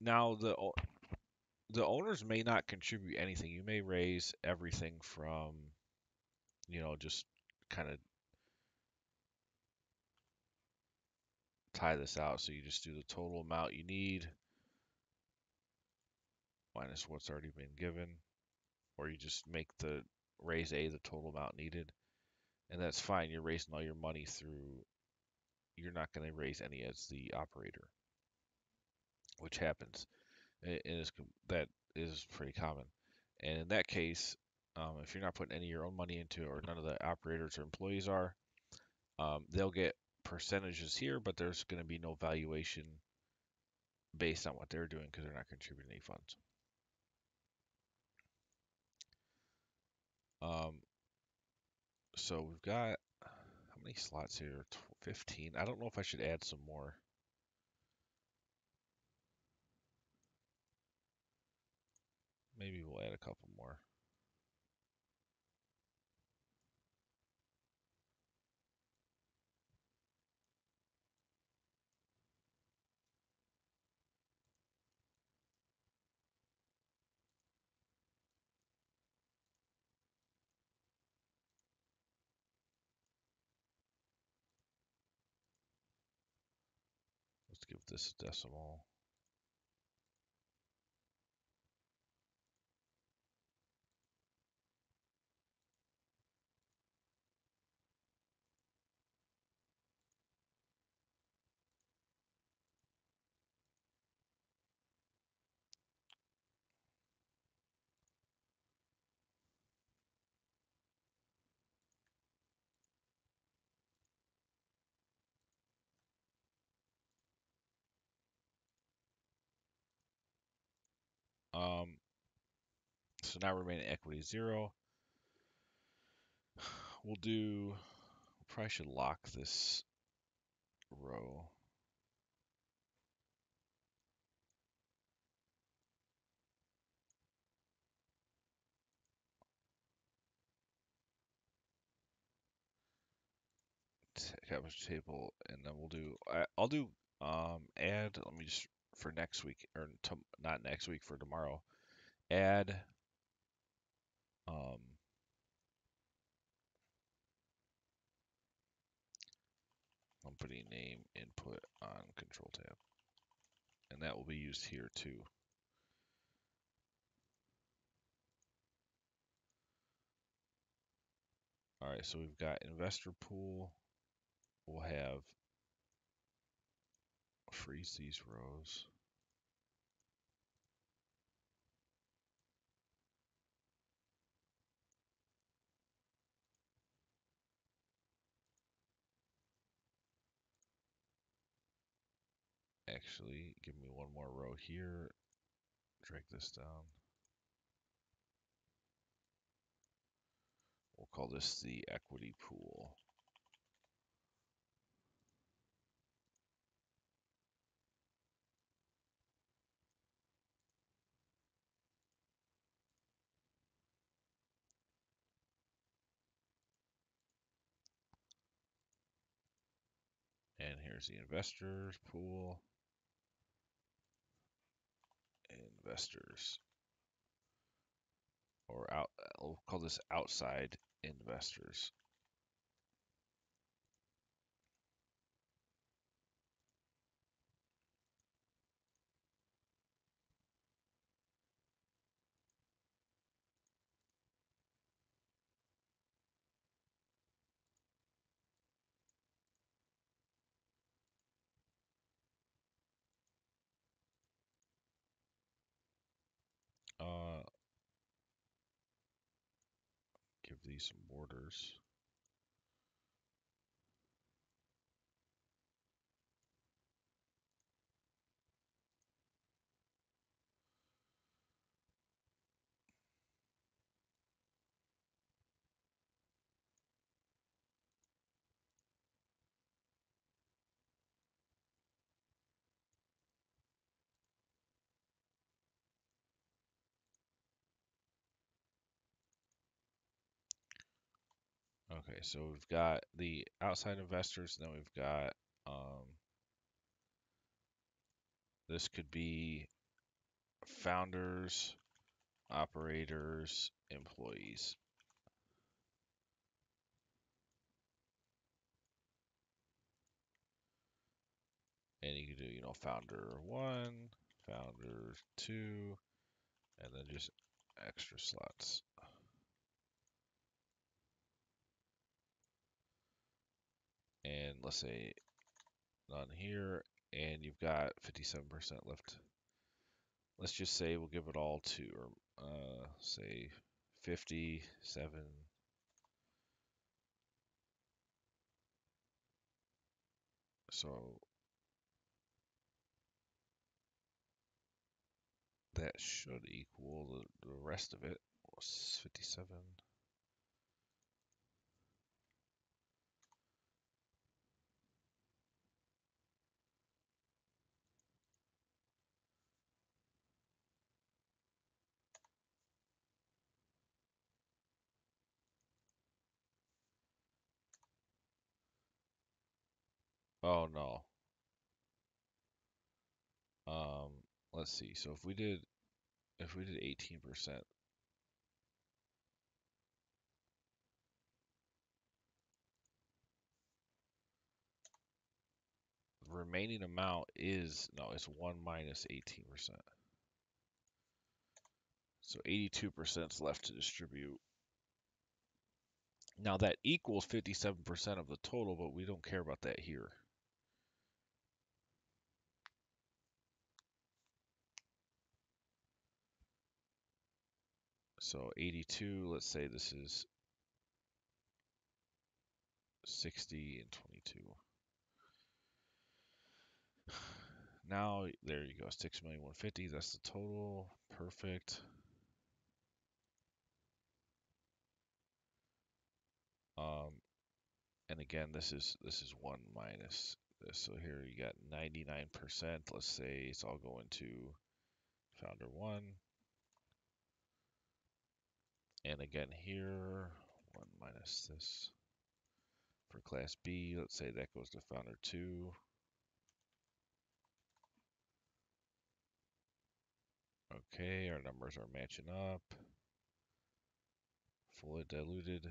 now the owners may not contribute anything. You may raise everything from, just kind of tie this out. So you just do the total amount you need minus what's already been given, or you just make the raise A the total amount needed, and that's fine. You're raising all your money through. You're not going to raise any as the operator, which happens. That is pretty common. And in that case, if you're not putting any of your own money into it, or none of the operators or employees are, they'll get percentages here, but there's going to be no valuation based on what they're doing because they're not contributing any funds. So we've got, how many slots here? 15. I don't know if I should add some more. Maybe we'll add a couple more. Let's give this a decimal. So now remaining equity 0. Probably should lock this row. Capex table, and then I'll do add, let me just, for next week, or not next week, for tomorrow, add company name input on control tab, and that will be used here too. All right, so we've got investor pool. We'll have freeze these rows. Actually, give me one more row here. Drag this down. We'll call this the equity pool. And here's the investors pool. Investors. Or we'll call this outside investors. Uh, give these some borders. Okay, so we've got the outside investors, and then we've got this could be founders, operators, employees. And you can do, founder 1, founder 2, and then just extra slots. And let's say none here, and you've got 57% left. Let's just say we'll give it all to, or say 57. So that should equal the rest of it. 57. Oh no. Um, let's see. So if we did 18%, the remaining amount is no, it's 1 minus 18%. So 82% is left to distribute. Now that equals 57% of the total, but we don't care about that here. So 82, let's say this is 60 and 22. Now, there you go, 6,150,000, that's the total. Perfect. And again, this is 1 minus this. So here you got 99%. Let's say it's all going to founder 1. And again here, 1 minus this. For class B, let's say that goes to founder 2. Okay, our numbers are matching up. Fully diluted,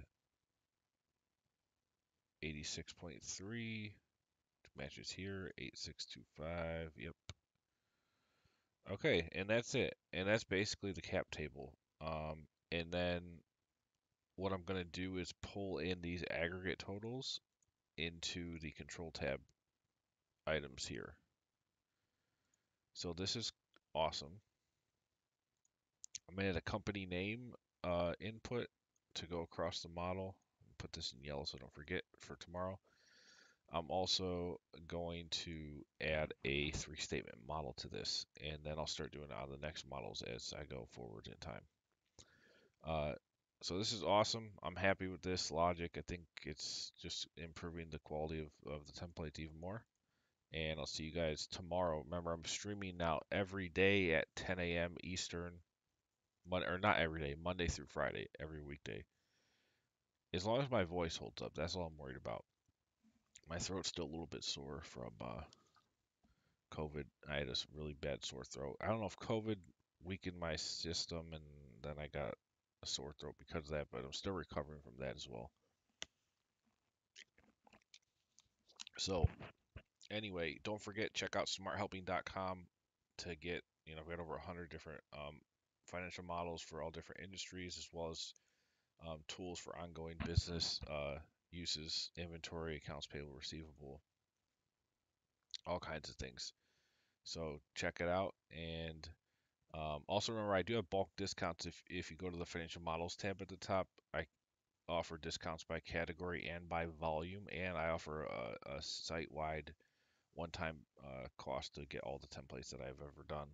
86.3. Matches here, 8625. Yep. Okay, and that's it. And that's basically the cap table. And then what I'm going to do is pull in these aggregate totals into the control tab items here. So this is awesome. I'm going to add a company name input to go across the model. Put this in yellow so I don't forget for tomorrow. I'm also going to add a three-statement model to this, and then I'll start doing it on the next models as I go forward in time. So this is awesome. I'm happy with this logic. I think it's just improving the quality of the template even more. And I'll see you guys tomorrow. Remember, I'm streaming now every day at 10 a.m. Eastern, or not every day, Monday through Friday, every weekday. As long as my voice holds up, that's all I'm worried about. My throat's still a little bit sore from COVID. I had a really bad sore throat. I don't know if COVID weakened my system and then I got a sore throat because of that, but I'm still recovering from that as well. So anyway, don't forget, check out smarthelping.com to get, we got over 100 different financial models for all different industries, as well as tools for ongoing business uses, inventory, accounts payable, receivable, all kinds of things. So check it out. And also remember, I do have bulk discounts. If you go to the financial models tab at the top, I offer discounts by category and by volume, and I offer a site-wide one-time cost to get all the templates that I've ever done.